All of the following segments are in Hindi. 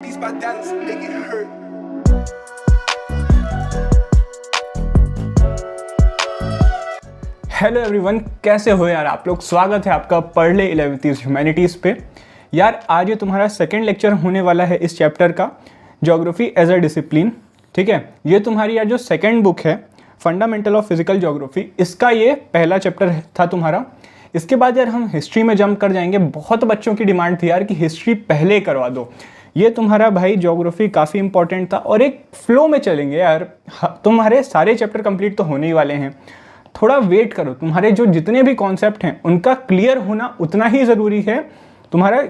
Beats by Dallas, make it hurt. Hello everyone, कैसे हो यार आप लोग। स्वागत है आपका पढ़ ले 11th ह्यूमैनिटीज़ पे। यार आज ये तुम्हारा सेकंड लेक्चर होने वाला है इस चैप्टर का, ज्योग्राफी एज अ डिसिप्लिन। ठीक है, ये तुम्हारी यार जो सेकंड बुक है फंडामेंटल ऑफ फिजिकल ज्योग्राफी, इसका ये पहला चैप्टर था तुम्हारा। इसके बाद यार हम हिस्ट्री में जंप कर जाएंगे। बहुत बच्चों की डिमांड थी यार कि हिस्ट्री पहले करवा दो। ये तुम्हारा भाई ज्योग्राफी काफ़ी इंपॉर्टेंट था और एक फ्लो में चलेंगे यार। तुम्हारे सारे चैप्टर कंप्लीट तो होने ही वाले हैं, थोड़ा वेट करो। तुम्हारे जो जितने भी कॉन्सेप्ट हैं उनका क्लियर होना उतना ही ज़रूरी है तुम्हारा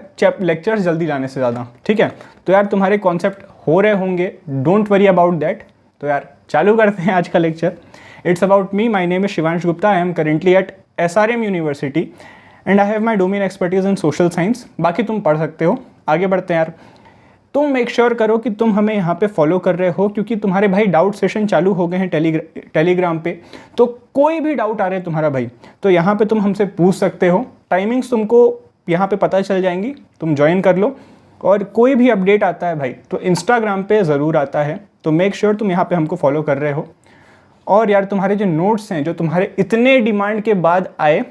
लेक्चर्स जल्दी जाने से ज़्यादा। ठीक है, तो यार तुम्हारे कॉन्सेप्ट हो रहे होंगे, डोंट वरी अबाउट दैट। तो यार चालू करते हैं आज का lecture. It's about me, my name is Shivansh Gupta, I am currently eight SRM university and I have my domain expertise in social science. बाकी तुम पढ़ सकते हो। आगे बढ़ते हैं यार। तुम मेक श्योर करो कि तुम हमें यहाँ पे फॉलो कर रहे हो, क्योंकि तुम्हारे भाई डाउट सेशन चालू हो गए हैं टेलीग्राम पे। तो कोई भी डाउट आ रहे हैं तुम्हारा भाई, तो यहाँ पे तुम हमसे पूछ सकते हो। टाइमिंग्स तुमको यहाँ पे पता चल जाएंगी, तुम ज्वाइन कर लो। और कोई भी अपडेट आता है भाई तो इंस्टाग्राम पे ज़रूर आता है, तो मेक श्योर तुम यहाँ पे हमको फॉलो कर रहे हो। और यार तुम्हारे जो नोट्स हैं, जो तुम्हारे इतने डिमांड के बाद आए,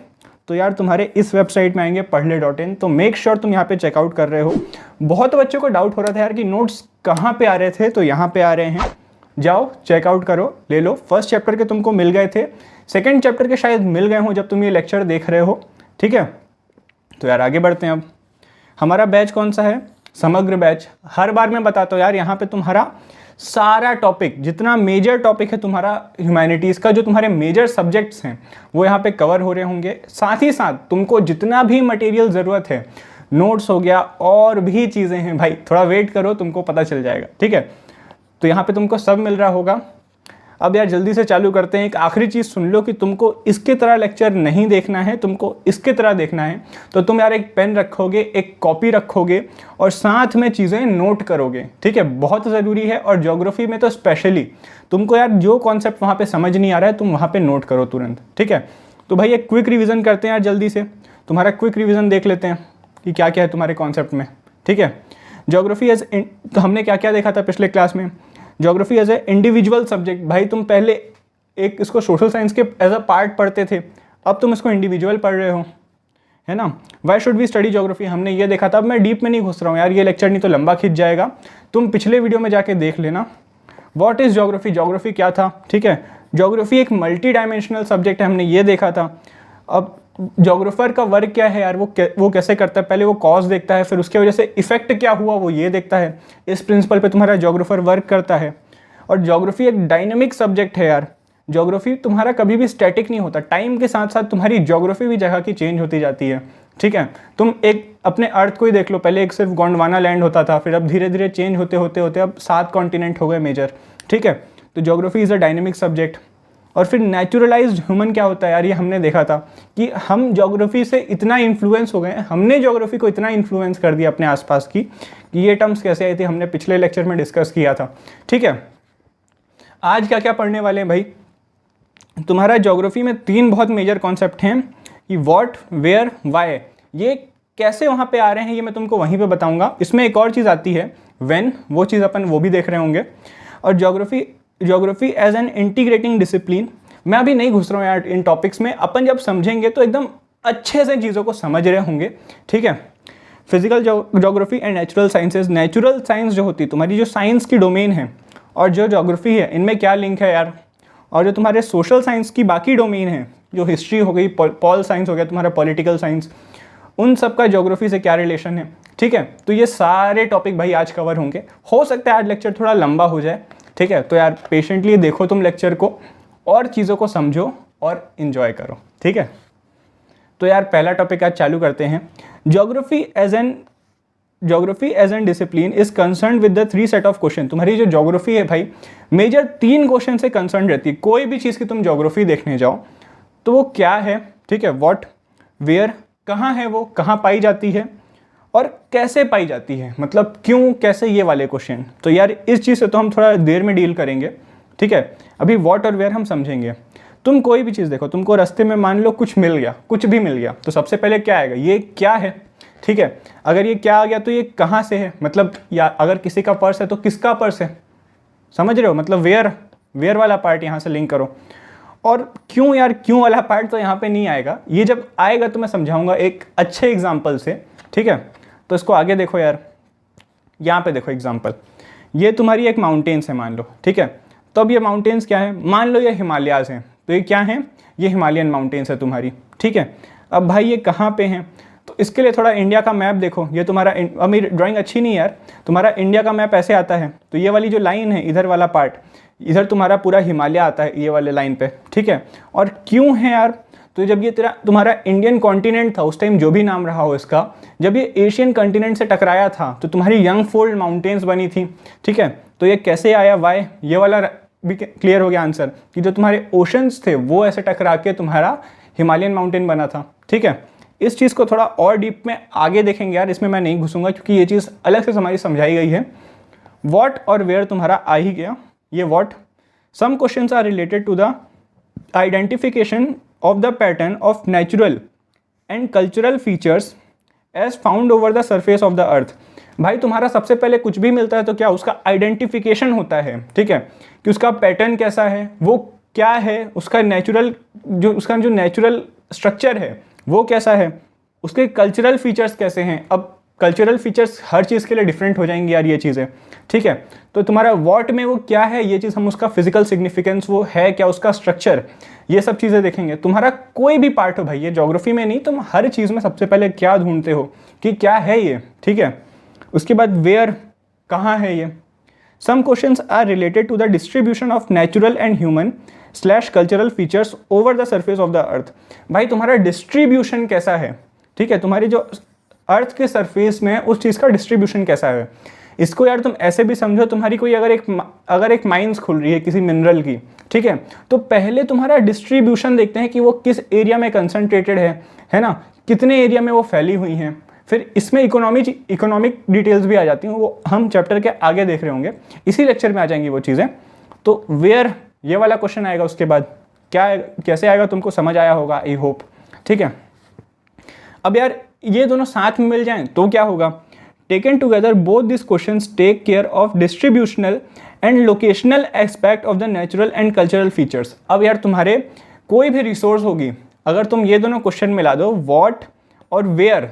तो यार तुम्हारे इस वेबसाइट में आएंगे पढ़ले.in। तो मेक श्योर तुम यहाँ पे चेकआउट कर रहे हो। बहुत बच्चों को डाउट हो रहा था यार कि नोट्स कहाँ पे आ रहे थे, तो यहाँ पे आ रहे हैं। जाओ चेकआउट करो, ले लो। फर्स्ट चैप्टर के तुमको मिल गए थे, सेकंड चैप्टर के शायद मिल गए हो जब तुम ये लेक्चर देख रहे हो। ठीक है, तो यार आगे बढ़ते हैं। अब हमारा बैच कौन सा है? समग्र बैच। हर बार मैं बताता हूँ यार, यहाँ पे तुम्हारा सारा टॉपिक, जितना मेजर टॉपिक है तुम्हारा ह्यूमैनिटीज़ का, जो तुम्हारे मेजर सब्जेक्ट्स हैं वो यहाँ पे कवर हो रहे होंगे। साथ ही साथ तुमको जितना भी मटेरियल ज़रूरत है, नोट्स हो गया और भी चीज़ें हैं भाई, थोड़ा वेट करो, तुमको पता चल जाएगा। ठीक है, तो यहाँ पे तुमको सब मिल रहा होगा। अब यार जल्दी से चालू करते हैं। एक आखिरी चीज़ सुन लो कि तुमको इसके तरह लेक्चर नहीं देखना है, तुमको इसके तरह देखना है। तो तुम यार एक पेन रखोगे, एक कॉपी रखोगे और साथ में चीज़ें नोट करोगे। ठीक है, बहुत ज़रूरी है। और ज्योग्राफी में तो स्पेशली तुमको यार जो कॉन्सेप्ट वहाँ पे समझ नहीं आ रहा है, तुम वहाँ पे नोट करो तुरंत। ठीक है, तो भाई एक क्विक रिविज़न करते हैं यार जल्दी से। तुम्हारा क्विक रिविज़न देख लेते हैं कि क्या क्या है तुम्हारे कॉन्सेप्ट में। ठीक है, ज्योग्राफी एज, तो हमने क्या क्या देखा था पिछले क्लास में? Geography as a individual subject. भाई तुम पहले एक इसको सोशल साइंस के एज अ पार्ट पढ़ते थे, अब तुम इसको इंडिविजुअल पढ़ रहे हो, है ना। Why should we study geography, हमने ये देखा था। अब मैं डीप में नहीं घुस रहा हूँ यार, ये लेक्चर नहीं तो लंबा खिंच जाएगा। तुम पिछले वीडियो में जाके देख लेना। व्हाट इज़ ज्योग्राफी, ज्योग्राफी क्या था। ठीक है, ज्योग्राफी एक मल्टी डायमेंशनल सब्जेक्ट है, हमने ये देखा था। अब ज्योग्राफर का वर्क क्या है यार, वो कैसे करता है? पहले वो कॉज देखता है, फिर उसके वजह से इफेक्ट क्या हुआ वो ये देखता है। इस प्रिंसिपल पे तुम्हारा ज्योग्राफर वर्क करता है। और ज्योग्राफी एक डायनेमिक सब्जेक्ट है यार। ज्योग्राफी तुम्हारा कभी भी स्टैटिक नहीं होता, टाइम के साथ साथ तुम्हारी ज्योग्राफी भी जगह की चेंज होती जाती है। ठीक है, तुम एक अपने अर्थ को ही देख लो, पहले एक सिर्फ गोंडवाना लैंड होता था, फिर अब धीरे धीरे चेंज होते होते होते अब 7 कॉन्टिनेंट हो गए मेजर। ठीक है, तो geography is a dynamic subject. और फिर नेचुरलाइज्ड ह्यूमन क्या होता है यार, ये हमने देखा था कि हम ज्योग्राफी से इतना इन्फ्लुएंस हो गए, हमने ज्योग्राफी को इतना इन्फ्लुएंस कर दिया अपने आसपास की, कि ये टर्म्स कैसे आई थी हमने पिछले लेक्चर में डिस्कस किया था। ठीक है, आज क्या क्या पढ़ने वाले हैं भाई? तुम्हारा ज्योग्राफी में 3 बहुत मेजर कॉन्सेप्ट हैं कि व्हाट, वेयर, वाई। ये कैसे वहाँ पे आ रहे हैं ये मैं तुमको वहीं पे बताऊंगा। इसमें एक और चीज़ आती है व्हेन, वो चीज़ अपन वो भी देख रहे होंगे। और geography as an integrating discipline. मैं अभी नहीं घुस रहा हूँ यार इन टॉपिक्स में, अपन जब समझेंगे तो एकदम अच्छे से चीज़ों को समझ रहे होंगे। ठीक है, physical geography and natural sciences. Natural science जो होती है तुम्हारी, जो साइंस की डोमेन है, और जो ज्योग्राफी है, इनमें क्या लिंक है यार? और जो तुम्हारे सोशल साइंस की बाकी डोमेन है, जो हिस्ट्री हो गई, पॉल साइंस हो गया, तुम्हारा पॉलिटिकल साइंस, उन सब का ज्योग्राफी से क्या रिलेशन है। ठीक है, तो ये सारे टॉपिक भाई आज कवर होंगे। हो सकता है आज लेक्चर थोड़ा लंबा हो जाए। ठीक है, तो यार पेशेंटली देखो तुम लेक्चर को और चीज़ों को समझो और इन्जॉय करो। ठीक है, तो यार पहला टॉपिक आज चालू करते हैं। Geography as an discipline is concern with the 3 set of question. तुम्हारी जो ज्योग्राफी है भाई, मेजर 3 क्वेश्चन से कंसर्न रहती है। कोई भी चीज़ की तुम ज्योग्राफी देखने जाओ तो वो क्या है, ठीक है, व्हाट, वेयर, कहाँ है वो, कहाँ पाई जाती है, और कैसे पाई जाती है, मतलब क्यों, कैसे, ये वाले क्वेश्चन। तो यार इस चीज़ से तो हम थोड़ा देर में डील करेंगे। ठीक है, अभी व्हाट और वेयर हम समझेंगे। तुम कोई भी चीज़ देखो, तुमको रास्ते में मान लो कुछ मिल गया, कुछ भी मिल गया, तो सबसे पहले क्या आएगा, ये क्या है, ठीक है। अगर ये क्या आ गया तो ये कहाँ से है, मतलब या अगर किसी का पर्स है तो किसका पर्स है, समझ रहे हो, मतलब वेयर वाला पार्ट यहाँ से लिंक करो। और क्यों यार, क्यों वाला पार्ट तो यहाँ पे नहीं आएगा, ये जब आएगा तो मैं समझाऊंगा एक अच्छे एग्जाम्पल से, ठीक है। तो इसको आगे देखो यार, यहाँ पे देखो एग्जाम्पल, ये तुम्हारी एक माउंटेन्स है मान लो, ठीक है। तो अब ये माउंटेन्स क्या है, मान लो ये हिमालयाज़ हैं, तो ये क्या है, ये हिमालयन माउंटेन्स है तुम्हारी, ठीक है। अब भाई ये कहाँ पे हैं, तो इसके लिए थोड़ा इंडिया का मैप देखो, ये तुम्हारा, अब मेरी ड्राइंग अच्छी नहीं है यार, तुम्हारा इंडिया का मैप ऐसे आता है, तो ये वाली जो लाइन है इधर वाला पार्ट, इधर तुम्हारा पूरा हिमालय आता है ये वाले लाइन पे, ठीक है। और क्यों है यार, तो जब ये तुम्हारा इंडियन कॉन्टिनेंट था उस टाइम, जो भी नाम रहा हो इसका, जब ये एशियन कॉन्टिनेंट से टकराया था तो तुम्हारी यंग फोल्ड माउंटेन्स बनी थी, ठीक है। तो ये कैसे आया, वाई, ये वाला भी क्लियर हो गया आंसर, कि जो तुम्हारे ओशंस थे वो ऐसे टकरा के तुम्हारा हिमालयन माउंटेन बना था, ठीक है। इस चीज़ को थोड़ा और डीप में आगे देखेंगे यार, इसमें मैं नहीं घुसूंगा क्योंकि ये चीज़ अलग से समझाई गई है। वॉट और वेयर तुम्हारा आ ही गया, ये what. Some questions are related to the identification of the pattern of natural and cultural features as found over the surface of the earth. भाई तुम्हारा सबसे पहले कुछ भी मिलता है तो क्या, उसका आइडेंटिफिकेशन होता है, ठीक है, कि उसका पैटर्न कैसा है, वो क्या है, उसका जो नेचुरल स्ट्रक्चर है वो कैसा है, उसके कल्चरल फीचर्स कैसे हैं। अब कल्चरल फीचर्स हर चीज़ के लिए डिफरेंट हो जाएंगी यार ये चीज़ें, ठीक है। तो तुम्हारा वॉट में वो क्या है, ये चीज़ हम उसका फिजिकल सिग्निफिकेंस वो है क्या, उसका स्ट्रक्चर, ये सब चीज़ें देखेंगे। तुम्हारा कोई भी पार्ट हो भाई, ये ज्योग्राफी में नहीं, तुम हर चीज़ में सबसे पहले क्या ढूंढते हो कि क्या है ये, ठीक है। उसके बाद वेयर, कहाँ है ये। Some questions are related to the distribution of natural and human / cultural features over the surface of the earth. भाई तुम्हारा डिस्ट्रीब्यूशन कैसा है, ठीक है, तुम्हारी जो अर्थ के सरफेस में उस चीज़ का डिस्ट्रीब्यूशन कैसा है। इसको यार तुम ऐसे भी समझो, तुम्हारी कोई अगर एक माइंस खुल रही है किसी मिनरल की, ठीक है, तो पहले तुम्हारा डिस्ट्रीब्यूशन देखते हैं कि वो किस एरिया में कंसंट्रेटेड है ना, कितने एरिया में वो फैली हुई हैं। फिर इसमें इकोनॉमिक डिटेल्स भी आ जाती हैं, वो हम चैप्टर के आगे देख रहे होंगे, इसी लेक्चर में आ जाएंगी वो चीज़ें। तो वेयर, ये वाला क्वेश्चन आएगा, उसके बाद क्या कैसे आएगा तुमको समझ आया होगा, आई होप, ठीक है। अब यार ये दोनों साथ में मिल जाएं तो क्या होगा, taken together both this questions take care of distributional and locational aspect of the natural and cultural features. अब यार तुम्हारे कोई भी रिसोर्स होगी, अगर तुम ये दोनों क्वेश्चन मिला दो, व्हाट और वेयर,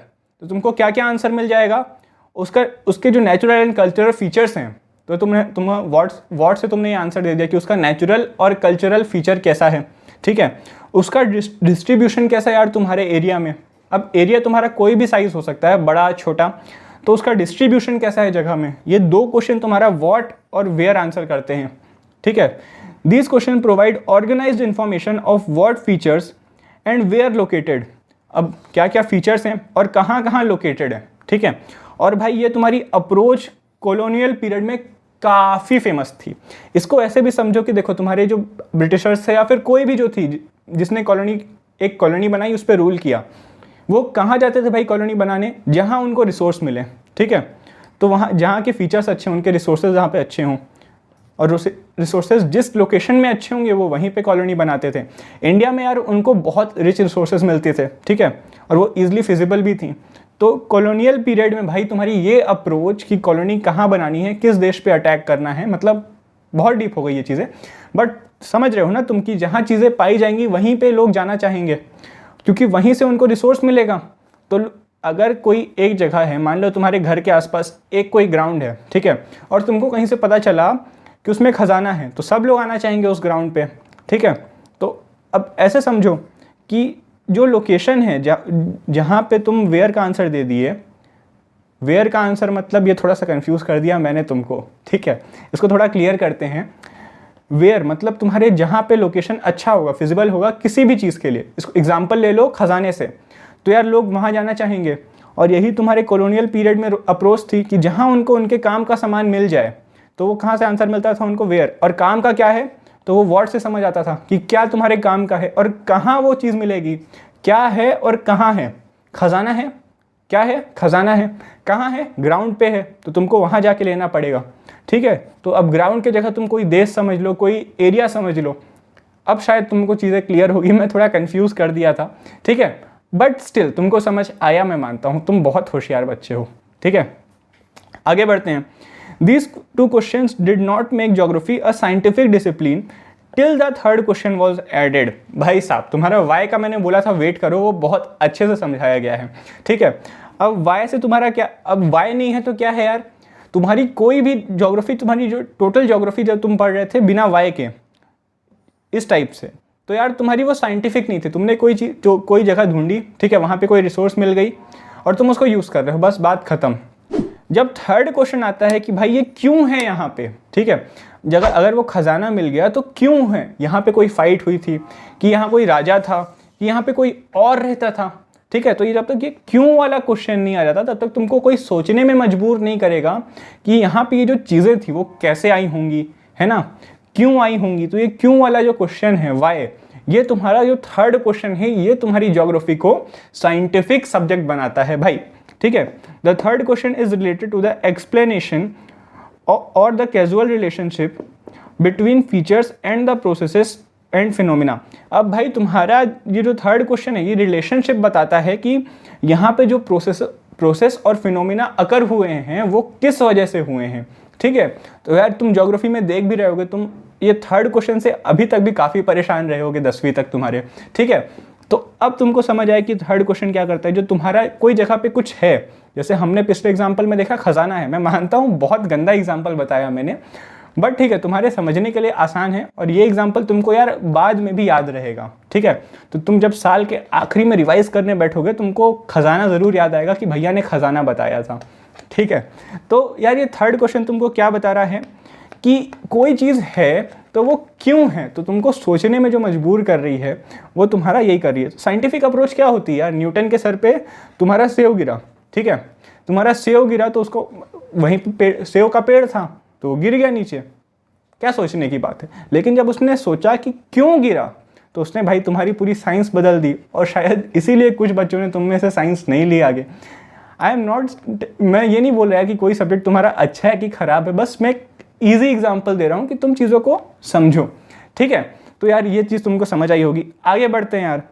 तो तुमको क्या क्या आंसर मिल जाएगा, उसके जो नेचुरल एंड कल्चरल फीचर्स हैं, तो तुम व्हाट से तुमने ये आंसर दे दिया कि उसका नेचुरल और कल्चरल फीचर कैसा है, ठीक है। उसका डिस्ट्रीब्यूशन कैसा है यार तुम्हारे एरिया में। अब एरिया तुम्हारा कोई भी साइज हो सकता है, बड़ा छोटा, तो उसका डिस्ट्रीब्यूशन कैसा है जगह में। ये दो क्वेश्चन तुम्हारा व्हाट और वेयर आंसर करते हैं, ठीक है। These question provide organised information of what features and where located. अब क्या क्या फीचर्स हैं और कहाँ कहाँ लोकेटेड है, ठीक है। और भाई ये तुम्हारी अप्रोच कॉलोनियल पीरियड में काफ़ी फेमस थी। इसको ऐसे भी समझो कि देखो तुम्हारे जो ब्रिटिशर्स थे या फिर कोई भी जो थी जिसने एक कॉलोनी बनाई, उस पर रूल किया, वो कहाँ जाते थे भाई कॉलोनी बनाने, जहाँ उनको रिसोर्स मिले, ठीक है। तो वहाँ जहाँ के फीचर्स अच्छे हों, उनके रिसोर्सेज जहाँ पे अच्छे हों, और रिसोर्सेज जिस लोकेशन में अच्छे होंगे वो वहीं पे कॉलोनी बनाते थे। इंडिया में यार उनको बहुत रिच रिसोर्सेज मिलते थे, ठीक है, और वो ईजिली फिजिबल भी थी। तो कॉलोनियल पीरियड में भाई तुम्हारी ये अप्रोच कि कॉलोनी कहाँ बनानी है, किस देश पे अटैक करना है, मतलब बहुत डीप हो गई ये चीज़ें, बट समझ रहे हो ना तुम कि जहाँ चीज़ें पाई जाएंगी वहीं पे लोग जाना चाहेंगे, क्योंकि वहीं से उनको रिसोर्स मिलेगा। तो अगर कोई एक जगह है, मान लो तुम्हारे घर के आसपास एक कोई ग्राउंड है, ठीक है, और तुमको कहीं से पता चला कि उसमें खजाना है, तो सब लोग आना चाहेंगे उस ग्राउंड पे, ठीक है। तो अब ऐसे समझो कि जो लोकेशन है जहाँ पे तुम वेयर का आंसर दे दिए, वेयर का आंसर मतलब ये थोड़ा सा कंफ्यूज कर दिया मैंने तुमको, ठीक है, इसको थोड़ा क्लियर करते हैं। वेयर मतलब तुम्हारे जहाँ पे लोकेशन अच्छा होगा, फिजिबल होगा किसी भी चीज़ के लिए। इसको एग्जाम्पल ले लो खजाने से, तो यार लोग वहाँ जाना चाहेंगे, और यही तुम्हारे कॉलोनियल पीरियड में अप्रोच थी कि जहाँ उनको उनके काम का सामान मिल जाए, तो वो कहाँ से आंसर मिलता था उनको, वेयर। और काम का क्या है, तो वो वर्ड से समझ आता था कि क्या तुम्हारे काम का है और कहाँ वो चीज़ मिलेगी, क्या है और कहाँ है। खजाना है, क्या है, खजाना है, कहाँ है, ग्राउंड पे है, तो तुमको वहाँ जाके लेना पड़ेगा, ठीक है। तो अब ग्राउंड की जगह तुम कोई देश समझ लो, कोई एरिया समझ लो। अब शायद तुमको चीज़ें क्लियर होगी, मैं थोड़ा कंफ्यूज कर दिया था, ठीक है। बट स्टिल तुमको समझ आया, मैं मानता हूँ तुम बहुत होशियार बच्चे हो, ठीक है। आगे बढ़ते हैं। These two questions did not make geography a scientific discipline till the third question was added। भाई साहब तुम्हारा वाई का मैंने बोला था वेट करो, वो बहुत अच्छे से समझाया गया है, ठीक है। अब वाई से तुम्हारा क्या, अब वाई नहीं है तो क्या है यार, तुम्हारी कोई भी ज्योग्राफी, तुम्हारी जो टोटल ज्योग्राफी जब तुम पढ़ रहे थे बिना वाई के इस टाइप से, तो यार तुम्हारी वो साइंटिफिक नहीं थी। तुमने कोई चीज़, जो कोई जगह ढूंढी, ठीक है, वहाँ पे कोई रिसोर्स मिल गई और तुम उसको यूज़ कर रहे हो, बस बात खत्म। जब थर्ड क्वेश्चन आता है कि भाई ये क्यों है यहाँ पे, ठीक है, जगह अगर वो खजाना मिल गया तो क्यों है, यहाँ पे कोई फाइट हुई थी, कि यहाँ कोई राजा था, कि यहाँ पे कोई और रहता था, ठीक है। तो ये जब तक ये क्यों वाला क्वेश्चन नहीं आ जाता तब तक तुमको कोई सोचने में मजबूर नहीं करेगा कि यहाँ पे ये जो चीज़ें थी वो कैसे आई होंगी, है ना, क्यों आई होंगी। तो ये क्यों वाला जो क्वेश्चन है वाई, ये तुम्हारा जो थर्ड क्वेश्चन है, ये तुम्हारी ज्योग्राफी को साइंटिफिक सब्जेक्ट बनाता है भाई, ठीक है। The third question is related to the explanation और the causal relationship between features and the processes and phenomena. अब भाई तुम्हारा ये जो थर्ड क्वेश्चन है ये रिलेशनशिप बताता है कि यहाँ पे जो प्रोसेस और फिनोमिना अकर हुए हैं वो किस वजह से हुए हैं, ठीक है। तो यार तुम ज्योग्राफी में देख भी रहे होगे, तुम ये थर्ड क्वेश्चन से अभी तक भी काफ़ी परेशान रहे होगे 10वीं तक तुम्हारे, ठीक है। तो अब तुमको समझ आया कि थर्ड क्वेश्चन क्या करता है। जो तुम्हारा कोई जगह पे कुछ है, जैसे हमने पिछले एग्जाम्पल में देखा खजाना है, मैं मानता हूँ बहुत गंदा एग्जाम्पल बताया मैंने, बट ठीक है तुम्हारे समझने के लिए आसान है और ये एग्जाम्पल तुमको यार बाद में भी याद रहेगा, ठीक है। तो तुम जब साल के आखिरी में रिवाइज करने बैठोगे तुमको खजाना ज़रूर याद आएगा कि भैया ने खजाना बताया था, ठीक है। तो यार ये थर्ड क्वेश्चन तुमको क्या बता रहा है कि कोई चीज़ है तो वो क्यों है, तो तुमको सोचने में जो मजबूर कर रही है वो तुम्हारा यही कर रही है। साइंटिफिक अप्रोच क्या होती है यार, न्यूटन के सर पे तुम्हारा सेव गिरा, ठीक है, तुम्हारा सेव गिरा तो उसको वहीं पे सेव का पेड़ था तो वो गिर गया नीचे, क्या सोचने की बात है। लेकिन जब उसने सोचा कि क्यों गिरा तो उसने भाई तुम्हारी पूरी साइंस बदल दी, और शायद इसीलिए कुछ बच्चों ने तुम में से साइंस नहीं ली आगे। आई एम नॉट, मैं ये नहीं बोल रहा कि कोई सब्जेक्ट तुम्हारा अच्छा है कि खराब है, बस मैं ईजी एग्जाम्पल दे रहा हूँ कि तुम चीज़ों को समझो, ठीक है। तो यार ये चीज़ तुमको समझ आई होगी। आगे बढ़ते हैं यार।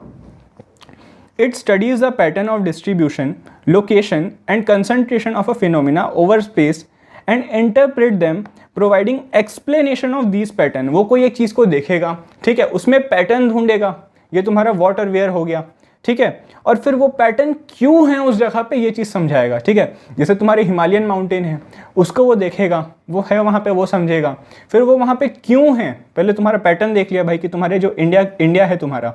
It studies the pattern of distribution, location and concentration of a phenomena over space and interpret them providing explanation of these pattern. वो कोई एक चीज़ को देखेगा, ठीक है, उसमें पैटर्न ढूंढेगा, ये तुम्हारा वाटर वेयर हो गया, ठीक है, और फिर वो पैटर्न क्यों है उस जगह पे ये चीज़ समझाएगा, ठीक है। जैसे तुम्हारे हिमालयन माउंटेन है, उसको वो देखेगा, वो है वहाँ पे, वो समझेगा, फिर वो वहाँ पे क्यों है, पहले तुम्हारा पैटर्न देख लिया भाई कि तुम्हारे जो इंडिया है तुम्हारा,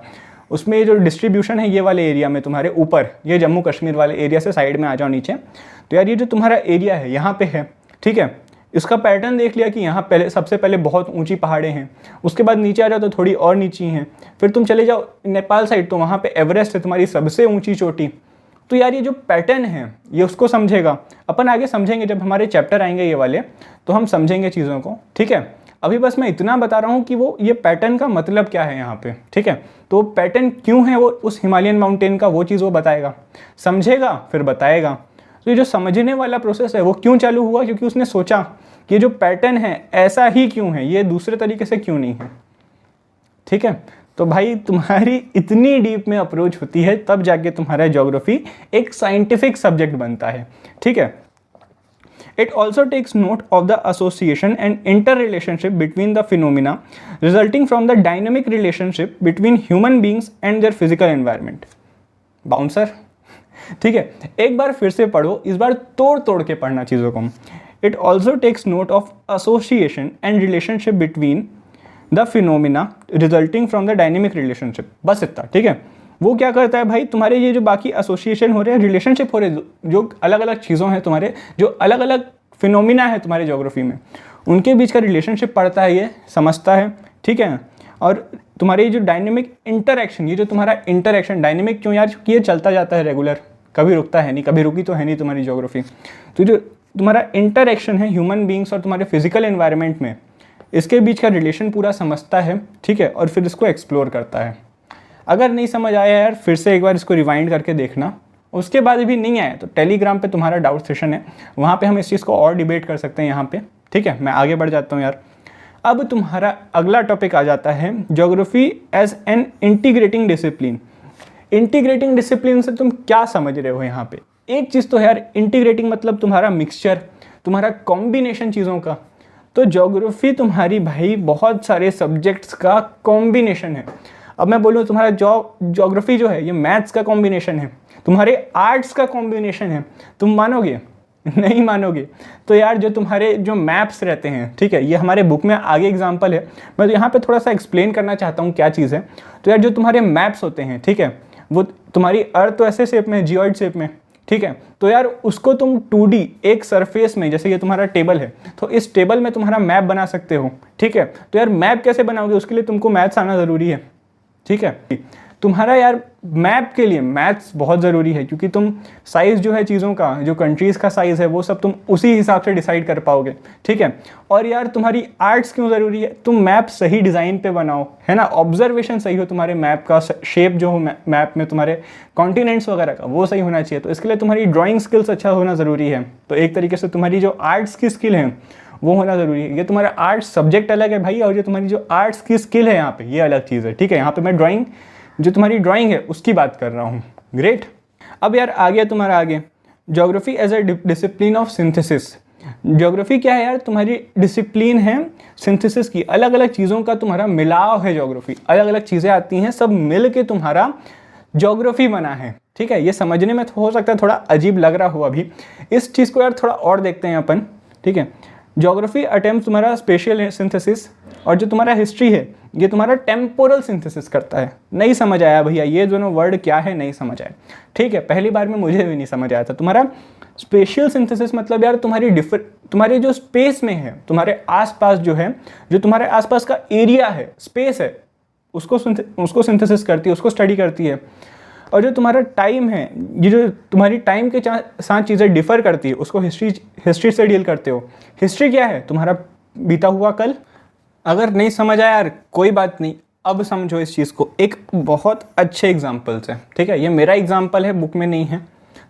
उसमें जो डिस्ट्रीब्यूशन है ये वाले एरिया में तुम्हारे ऊपर, ये जम्मू कश्मीर वाले एरिया से साइड में आ जाओ नीचे, तो यार ये जो तुम्हारा एरिया है यहाँ पे है, ठीक है, इसका पैटर्न देख लिया कि यहाँ पहले सबसे पहले बहुत ऊंची पहाड़ें हैं, उसके बाद नीचे आ जाओ तो थोड़ी और नीची हैं, फिर तुम चले जाओ नेपाल साइड तो वहाँ पे एवरेस्ट है तुम्हारी सबसे ऊंची चोटी। तो यार ये जो पैटर्न है ये उसको समझेगा। अपन आगे समझेंगे जब हमारे चैप्टर आएंगे ये वाले, तो हम समझेंगे चीज़ों को, ठीक है। अभी बस मैं इतना बता रहा हूँ कि वो ये पैटर्न का मतलब क्या है यहाँ पे, ठीक है। तो पैटर्न क्यों है वो उस हिमालयन माउंटेन का, वो चीज़ वो बताएगा, समझेगा फिर बताएगा। तो ये जो समझने वाला प्रोसेस है वो क्यों चालू हुआ, क्योंकि उसने सोचा कि जो पैटर्न है ऐसा ही क्यों है, ये दूसरे तरीके से क्यों नहीं है, ठीक है। तो भाई तुम्हारी इतनी डीप में अप्रोच होती है तब जाके तुम्हारा ज्योग्राफी एक साइंटिफिक सब्जेक्ट बनता है, ठीक है। It also takes note of the association and interrelationship between the phenomena resulting from the dynamic relationship between human beings and their physical environment. Bouncer, ठीक है, एक बार फिर से पढ़ो, इस बार तोड़ तोड़ के पढ़ना चीज़ों को। It also takes note of association and relationship between the phenomena resulting from the dynamic relationship. बस इतना, ठीक है। वो क्या करता है भाई, तुम्हारे ये जो बाकी एसोसिएशन हो रहे हैं, रिलेशनशिप हो रहे हैं, जो अलग अलग चीज़ों हैं तुम्हारे, जो अलग अलग फिनोमिना है तुम्हारे ज्योग्राफी में, उनके बीच का रिलेशनशिप पढ़ता है, ये समझता है, ठीक है। और तुम्हारी जो डायनेमिक इंटरैक्शन, ये जो तुम्हारा इंटरैक्शन, डायनेमिक क्यों यार, क्योंकि ये चलता जाता है रेगुलर, कभी रुकता है नहीं, कभी रुकी तो है नहीं तुम्हारी ज्योग्राफी। तो जो तुम्हारा इंटरैक्शन है ह्यूमन बींग्स और तुम्हारे फिजिकल एनवायरनमेंट में, इसके बीच का रिलेशन पूरा समझता है, ठीक है, और फिर इसको एक्सप्लोर करता है। अगर नहीं समझ आया यार फिर से एक बार इसको रिवाइंड करके देखना, उसके बाद भी नहीं आया तो टेलीग्राम पे तुम्हारा डाउट सेशन है, वहाँ पे हम इस चीज़ को और डिबेट कर सकते हैं यहाँ पे, ठीक है। मैं आगे बढ़ जाता हूँ यार। अब तुम्हारा अगला टॉपिक आ जाता है geography as an integrating discipline. Integrating discipline से तुम क्या समझ रहे हो यहाँ पे? एक चीज़ तो है यार, इंटीग्रेटिंग मतलब तुम्हारा मिक्सचर, तुम्हारा कॉम्बिनेशन चीज़ों का। तो ज्योग्राफी तुम्हारी भाई बहुत सारे सब्जेक्ट्स का कॉम्बिनेशन है। अब मैं बोलूँ तुम्हारा ज्योग्राफी जो है ये मैथ्स का कॉम्बिनेशन है, तुम्हारे आर्ट्स का कॉम्बिनेशन है। तुम मानोगे? नहीं मानोगे। तो यार जो तुम्हारे जो मैप्स रहते हैं, ठीक है, ये हमारे बुक में आगे एग्जांपल है, मैं तो यहाँ पे थोड़ा सा एक्सप्लेन करना चाहता हूँ क्या चीज़ है। तो यार जो तुम्हारे मैप्स होते हैं, ठीक है, वो तुम्हारी अर्थ तो ऐसे शेप में, जियोइड शेप में, ठीक है, तो यार उसको तुम 2D एक सरफेस में, जैसे ये तुम्हारा टेबल है, तो इस टेबल में तुम्हारा मैप बना सकते हो, ठीक है। तो यार मैप कैसे बनाओगे, उसके लिए तुमको मैथ्स आना ज़रूरी है, ठीक है। तुम्हारा यार मैप के लिए मैथ्स बहुत ज़रूरी है, क्योंकि तुम साइज़ जो है चीज़ों का, जो कंट्रीज़ का साइज़ है, वो सब तुम उसी हिसाब से डिसाइड कर पाओगे, ठीक है। और यार तुम्हारी आर्ट्स क्यों ज़रूरी है? तुम मैप सही डिज़ाइन पे बनाओ, है ना, ऑब्जर्वेशन सही हो तुम्हारे मैप का, शेप जो हो मैप में तुम्हारे कॉन्टिनेंट्स वगैरह का, वो सही होना चाहिए। तो इसके लिए तुम्हारी ड्राइंग स्किल्स अच्छा होना ज़रूरी है। तो एक तरीके से तुम्हारी जो आर्ट्स की स्किल है वो होना ज़रूरी है। ये तुम्हारा आर्ट्स सब्जेक्ट अलग है भाई, और जो तुम्हारी जो आर्ट्स की स्किल है यहाँ पे, ये अलग चीज़ है, ठीक है। यहाँ पे मैं ड्राइंग, जो तुम्हारी ड्राइंग है उसकी बात कर रहा हूँ। ग्रेट। अब यार आ गया तुम्हारा आगे geography as a discipline of synthesis. Geography क्या है यार? तुम्हारी डिसिप्लिन है सिंथेसिस की, अलग अलग चीज़ों का तुम्हारा मिलाव है। ज्योग्राफी अलग अलग चीज़ें आती हैं, सब मिल के तुम्हारा ज्योग्राफी बना है, ठीक है। ये समझने में हो सकता है थोड़ा अजीब लग रहा हो अभी, इस चीज़ को यार थोड़ा और देखते हैं अपन, ठीक है। ज्योग्राफी अटेम्प्ट तुम्हारा स्पेशियल सिंथेसिस, और जो तुम्हारा हिस्ट्री है ये तुम्हारा टेम्पोरल सिंथेसिस करता है। नहीं समझ आया भैया ये दोनों वर्ड क्या है? नहीं समझ आया, ठीक है, पहली बार में मुझे भी नहीं समझ आया था। तुम्हारा स्पेशियल सिंथेसिस मतलब यार तुम्हारे जो स्पेस में है, तुम्हारे आसपास जो है, जो तुम्हारे आसपास का एरिया है, स्पेस है, उसको सिंथेसिस करती है, उसको स्टडी करती है। और जो तुम्हारा टाइम है, ये जो तुम्हारी टाइम के साथ चीज़ें डिफ़र करती है, उसको हिस्ट्री से डील करते हो। हिस्ट्री क्या है? तुम्हारा बीता हुआ कल। अगर नहीं समझ आया यार कोई बात नहीं, अब समझो इस चीज़ को एक बहुत अच्छे एग्जाम्पल से, ठीक है। ये मेरा एग्जाम्पल है, बुक में नहीं है,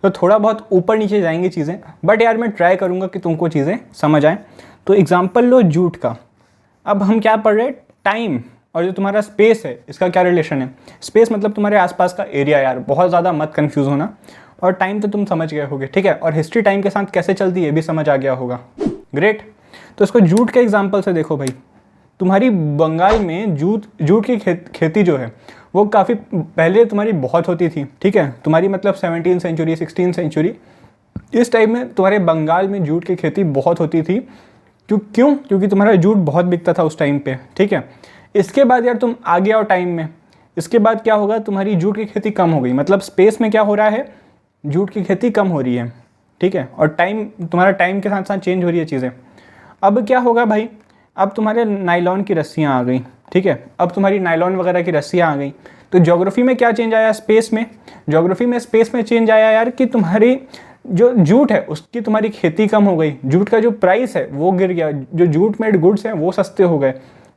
तो थोड़ा बहुत ऊपर नीचे जाएंगी चीज़ें, बट यार मैं ट्राई करूँगा कि तुमको चीज़ें समझ आएँ। तो एग्जाम्पल लो जूट का। अब हम क्या पढ़ रहे हैं? टाइम और जो तुम्हारा स्पेस है इसका क्या रिलेशन है? स्पेस मतलब तुम्हारे आसपास का एरिया, यार बहुत ज़्यादा मत कंफ्यूज होना। और टाइम तो तुम समझ गए होगे, ठीक है। और हिस्ट्री टाइम के साथ कैसे चलती है ये भी समझ आ गया होगा। ग्रेट। तो इसको जूट के एग्जाम्पल से देखो भाई। तुम्हारी बंगाल में जूट की खेती जो है वो काफ़ी पहले तुम्हारी बहुत होती थी, ठीक है। तुम्हारी मतलब 17वीं सेंचुरी 16वीं सेंचुरी इस टाइम में तुम्हारे बंगाल में जूट की खेती बहुत होती थी। क्यों? क्योंकि तुम्हारा जूट बहुत बिकता था उस टाइम पे, ठीक है। इसके बाद यार तुम आगे आओ टाइम में, इसके बाद क्या होगा? तुम्हारी जूट की खेती कम हो गई, मतलब स्पेस में क्या हो रहा है? जूट की खेती कम हो रही है, ठीक है। और तुम्हारा टाइम के साथ साथ चेंज हो रही है चीज़ें। अब क्या होगा भाई? अब तुम्हारे नायलॉन की रस्सियाँ आ गई, ठीक है। अब तुम्हारी नायलॉन वगैरह की रस्सियाँ आ गई। तो ज्योग्राफी में क्या चेंज आया? स्पेस में। ज्योग्राफी में स्पेस में चेंज आया यार कि तुम्हारी जो जूट है उसकी तुम्हारी खेती कम हो गई, जूट का जो प्राइस है वो गिर गया, जो जूट मेड गुड्स हैं वो सस्ते हो गए।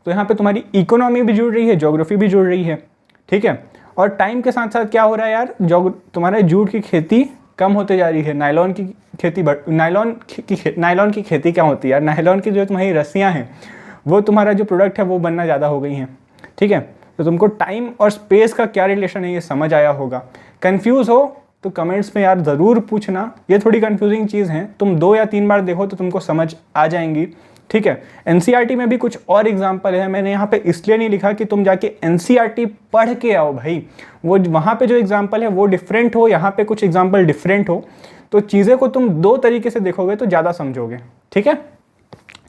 तो यहाँ पे तुम्हारी इकोनॉमी भी जुड़ रही है, ज्योग्राफी भी जुड़ रही है, ठीक है। और टाइम के साथ साथ क्या हो रहा है यार? तुम्हारे जूट की खेती कम होते जा रही है, नायलॉन की खेती नायलॉन की खेती क्या होती है यार? नायलॉन की जो तुम्हारी रस्सियाँ हैं वो तुम्हारा जो प्रोडक्ट है वो बनना ज़्यादा हो गई हैं, ठीक है। तो तुमको टाइम और स्पेस का क्या रिलेशन है ये समझ आया होगा। कंफ्यूज हो तो कमेंट्स में यार ज़रूर पूछना, ये थोड़ी कंफ्यूजिंग चीज़ है, तुम 2 या 3 बार देखो तो तुमको समझ आ जाएंगी, ठीक है। एनसीईआरटी में भी कुछ और एग्जाम्पल है, मैंने यहाँ पे इसलिए नहीं लिखा कि तुम जाके एनसीईआरटी पढ़ के आओ भाई, वो वहाँ पे जो एग्जाम्पल है वो डिफरेंट हो, यहाँ पे कुछ एग्जाम्पल डिफरेंट हो, तो चीज़ें को तुम 2 तरीके से देखोगे तो ज़्यादा समझोगे, ठीक है।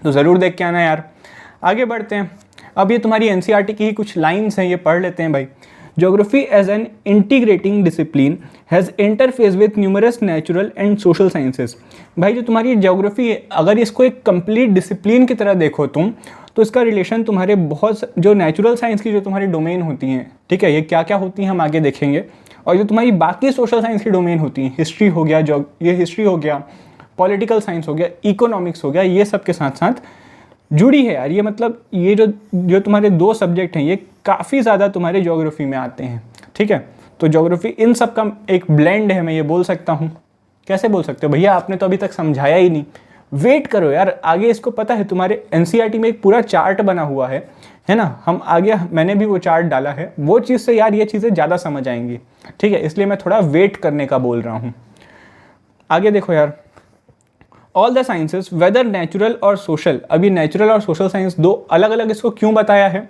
तो ज़रूर देख के आना यार। आगे बढ़ते हैं। अब ये तुम्हारी एनसीईआरटी की ही कुछ लाइन्स हैं, ये पढ़ लेते हैं भाई। Geography as an integrating discipline has interface with numerous natural and social sciences। भाई जो तुम्हारी ज्योग्राफी है, अगर इसको एक कंप्लीट डिसिप्लिन की तरह देखो तुम, तो इसका रिलेशन तुम्हारे बहुत जो नेचुरल साइंस की जो तुम्हारी डोमेन होती हैं, ठीक है, ये क्या क्या होती हैं हम आगे देखेंगे। और जो तुम्हारी बाकी सोशल साइंस की डोमेन होती हैं, हिस्ट्री हो गया, ये हिस्ट्री हो गया, पॉलिटिकल साइंस हो गया, इकोनॉमिक्स हो गया, ये सब के साथ साथ जुड़ी है यार। ये मतलब ये जो तुम्हारे 2 सब्जेक्ट हैं ये काफ़ी ज़्यादा तुम्हारे ज्योग्राफी में आते हैं, ठीक है। तो ज्योग्राफी इन सब का एक ब्लेंड है, मैं ये बोल सकता हूँ। कैसे बोल सकते हो भैया, आपने तो अभी तक समझाया ही नहीं। वेट करो यार, आगे इसको पता है तुम्हारे एनसीईआरटी में एक पूरा चार्ट बना हुआ है है ना, हम आगे मैंने भी वो चार्ट डाला है, वो चीज़ से यार ये चीज़ें ज़्यादा समझ आएंगी, ठीक है, इसलिए मैं थोड़ा वेट करने का बोल रहा हूँ। आगे देखो यार, all the sciences whether natural और सोशल, अभी नेचुरल और सोशल साइंस दो अलग अलग इसको क्यों बताया है?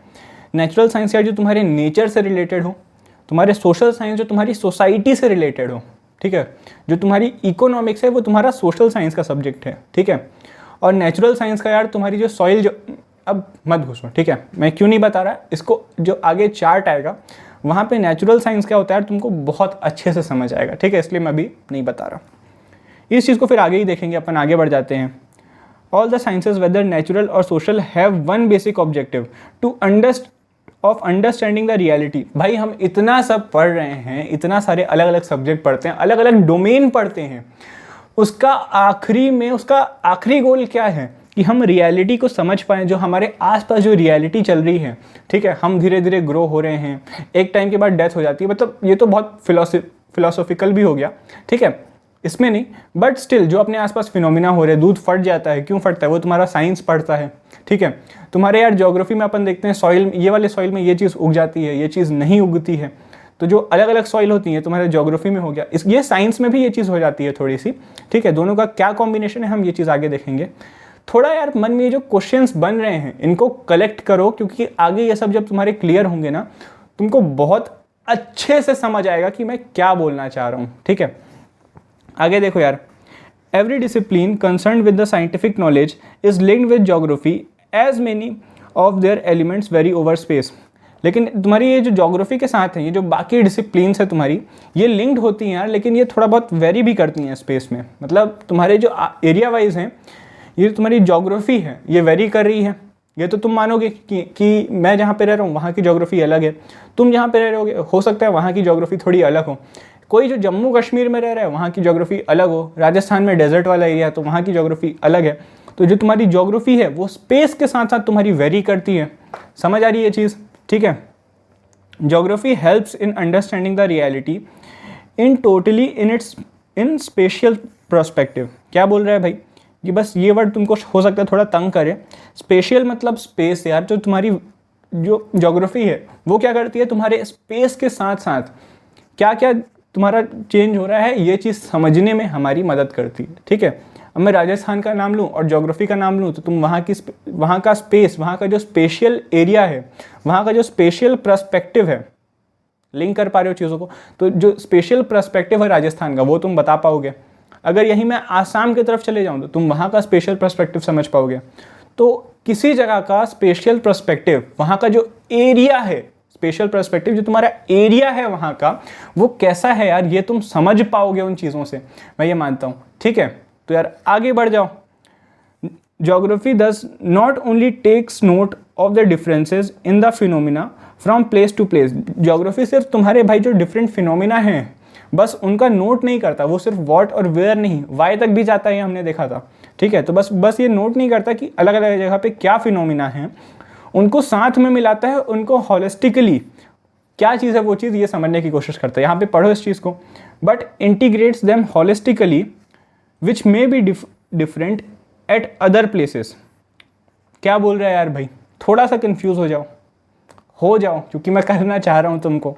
नेचुरल साइंस यार जो तुम्हारे नेचर से रिलेटेड हो, तुम्हारे सोशल साइंस जो तुम्हारी सोसाइटी से रिलेटेड हो, ठीक है, जो तुम्हारी इकोनॉमिक्स है वो तुम्हारा सोशल साइंस का सब्जेक्ट है, ठीक है, और नेचुरल साइंस का यार तुम्हारी जो सॉइल, जो अब मत घुसो, ठीक है, मैं क्यों नहीं बता रहा, इसको जो आगे चार्ट आएगा वहाँ पे नेचुरल साइंस क्या होता है यार तुमको बहुत अच्छे से समझ आएगा, ठीक है, इसलिए मैं अभी नहीं बता रहा, इस चीज़ को फिर आगे ही देखेंगे, अपन आगे बढ़ जाते हैं। All the sciences whether natural और social have one basic objective to understanding the reality. भाई हम इतना सब पढ़ रहे हैं, इतना सारे अलग अलग सब्जेक्ट पढ़ते हैं, अलग अलग डोमेन पढ़ते हैं, उसका आखिरी गोल क्या है कि हम रियलिटी को समझ पाएँ, जो हमारे आसपास जो रियलिटी चल रही है, ठीक है, हम धीरे धीरे ग्रो हो रहे हैं, एक टाइम के बाद डेथ हो जाती है, मतलब ये तो बहुत फिलोसॉफिकल भी हो गया, ठीक है, इसमें नहीं, बट स्टिल जो अपने आसपास फिनोमिना हो रहे हैं, दूध फट जाता है, क्यों फटता है, वो तुम्हारा साइंस पढ़ता है, ठीक है, तुम्हारे यार ज्योग्राफी में अपन देखते हैं सॉइल, ये वाले सॉइल में ये चीज़ उग जाती है, ये चीज़ नहीं उगती है, तो जो अलग अलग सॉइल होती है तुम्हारे ज्योग्राफी में हो गया, ये साइंस में भी ये चीज़ हो जाती है थोड़ी सी, ठीक है, दोनों का क्या कॉम्बिनेशन है हम ये चीज़ आगे देखेंगे। थोड़ा यार मन में ये जो क्वेश्चंस बन रहे हैं इनको कलेक्ट करो, क्योंकि आगे ये सब जब तुम्हारे क्लियर होंगे ना, तुमको बहुत अच्छे से समझ आएगा कि मैं क्या बोलना चाह रहा हूँ, ठीक है। आगे देखो यार, every discipline concern with the scientific knowledge is linked with geography as many of their elements vary over space. लेकिन तुम्हारी ये जो ज्योग्राफी के साथ है, ये जो बाकी डिसिप्लिन्स है तुम्हारी, ये लिंक्ड होती हैं यार, लेकिन ये थोड़ा बहुत वेरी भी करती हैं स्पेस में, मतलब तुम्हारे जो एरिया वाइज हैं, ये तुम्हारी ज्योग्राफी है ये वेरी कर रही है, ये तो तुम मानोगे कि मैं जहाँ पे रह रहा हूँ वहाँ की ज्योग्राफी अलग है, तुम जहाँ पे रह रहे हो सकता है वहाँ की ज्योग्राफी थोड़ी अलग हो, कोई जो जम्मू कश्मीर में रह रहा है वहाँ की ज्योग्राफी अलग हो, राजस्थान में डेजर्ट वाला एरिया है तो वहाँ की ज्योग्राफी अलग है, तो जो तुम्हारी ज्योग्राफी है वो स्पेस के साथ साथ तुम्हारी वेरी करती है। समझ आ रही है ये चीज़, ठीक है। Geography helps in understanding the reality in totally in spatial perspective. क्या बोल रहा है भाई, ये बस ये वर्ड तुमको हो सकता है थोड़ा तंग करे, स्पेशियल मतलब स्पेस यार, जो तुम्हारी जो ज्योग्राफी है वो क्या करती है, तुम्हारे स्पेस के साथ साथ क्या क्या तुम्हारा चेंज हो रहा है ये चीज़ समझने में हमारी मदद करती है, ठीक है। अब मैं राजस्थान का नाम लूँ और ज्योग्राफी का नाम लूँ तो तुम वहाँ का स्पेस, वहाँ का जो स्पेशियल एरिया है, वहाँ का जो स्पेशियल पर्सपेक्टिव है, लिंक कर पा रहे हो चीज़ों को, तो जो स्पेशियल पर्सपेक्टिव है राजस्थान का वो तुम बता पाओगे। अगर यही मैं आसाम की तरफ चले जाऊँ तो तुम वहाँ का स्पेशियल पर्सपेक्टिव समझ पाओगे। तो किसी जगह का स्पेशियल पर्सपेक्टिव, वहाँ का जो एरिया है, स्पेशल पर्सपेक्टिव जो तुम्हारा एरिया है वहाँ का, वो कैसा है यार, ये तुम समझ पाओगे उन चीज़ों से, मैं ये मानता हूँ, ठीक है। तो यार आगे बढ़ जाओ। Geography thus not only takes note of the differences in the phenomena from place to place. Geography सिर्फ तुम्हारे भाई जो डिफरेंट फिनोमिना हैं बस उनका नोट नहीं करता, वो सिर्फ व्हाट और वेयर नहीं, वाई तक भी जाता है, हमने देखा था, ठीक है। तो बस ये नोट नहीं करता कि अलग अलग जगह पे क्या फिनोमिना है, उनको साथ में मिलाता है, उनको हॉलिस्टिकली क्या चीज़ है वो चीज़ ये समझने की कोशिश करता है। यहाँ पे पढ़ो इस चीज़ को, but integrates them holistically which may be different at other places. क्या बोल रहा है यार भाई, थोड़ा सा कंफ्यूज हो जाओ क्योंकि मैं करना चाह रहा हूँ तुमको।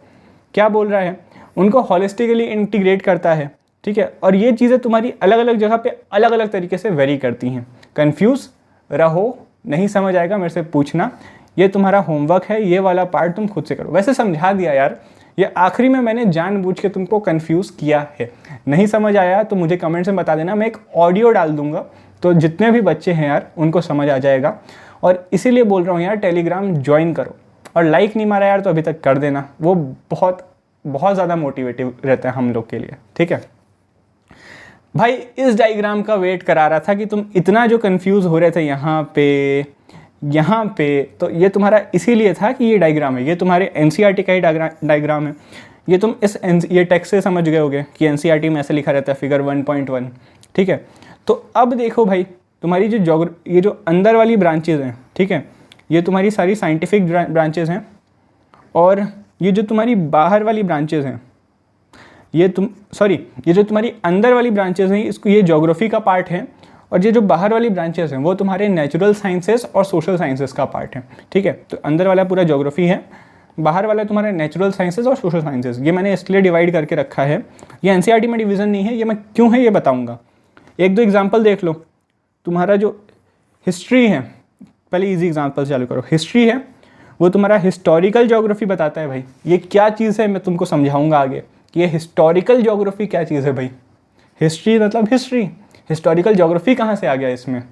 क्या बोल रहा है, उनको हॉलिस्टिकली इंटीग्रेट करता है, ठीक है, और ये चीज़ें तुम्हारी अलग अलग जगह पे अलग अलग तरीके से वेरी करती हैं। कंफ्यूज रहो, नहीं समझ आएगा मेरे से पूछना, ये तुम्हारा होमवर्क है, ये वाला पार्ट तुम खुद से करो। वैसे समझा दिया यार, ये आखिरी में मैंने जानबूझ के तुमको कंफ्यूज किया है। नहीं समझ आया तो मुझे कमेंट्स में बता देना, मैं एक ऑडियो डाल दूंगा तो जितने भी बच्चे हैं यार उनको समझ आ जाएगा। और इसीलिए बोल रहा हूँ यार, टेलीग्राम ज्वाइन करो, और लाइक नहीं मारा यार तो अभी तक कर देना, वो बहुत बहुत ज़्यादा मोटिवेटिव रहता है हम लोग के लिए, ठीक है भाई। इस डायग्राम का वेट करा रहा था कि तुम इतना जो कंफ्यूज हो रहे थे यहाँ पे, तो ये तुम्हारा इसीलिए था कि ये डायग्राम है, ये तुम्हारे एनसीईआरटी का ही डायग्राम है। ये तुम ये टेक्स्ट से समझ गए होगे कि एनसीईआरटी में ऐसे लिखा रहता है फिगर 1.1, ठीक है। तो अब देखो भाई, तुम्हारी जो ये जो अंदर वाली ब्रांचेज हैं, ठीक है, ये तुम्हारी सारी साइंटिफिक ब्रांचेज हैं, और ये जो तुम्हारी बाहर वाली ब्रांचेज हैं, ये जो तुम्हारी अंदर वाली ब्रांचेज हैं, इसको ये ज्योग्राफी का पार्ट है, और ये जो बाहर वाली ब्रांचेस हैं वो तुम्हारे नेचुरल साइंसेस और सोशल साइंसेस का पार्ट है, ठीक है। तो अंदर वाला पूरा ज्योग्राफी है, बाहर वाला तुम्हारे नेचुरल साइंसेस और सोशल साइंसेस। ये मैंने इसलिए डिवाइड करके रखा है, ये एनसीईआरटी में डिवीज़न नहीं है, ये मैं क्यों है ये बताऊँगा। एक दो एग्जाम्पल देख लो। तुम्हारा जो हिस्ट्री है, पहले ईजी एग्जाम्पल चालू करो। हिस्ट्री है वो तुम्हारा हिस्टोरिकल ज्योग्राफी बताता है भाई। ये क्या चीज़ है मैं तुमको समझाऊंगा आगे कि ये हिस्टोरिकल ज्योग्राफी क्या चीज़ है भाई। हिस्ट्री मतलब हिस्ट्री, हिस्टोरिकल ज्योग्राफी कहाँ से आ गया इसमें।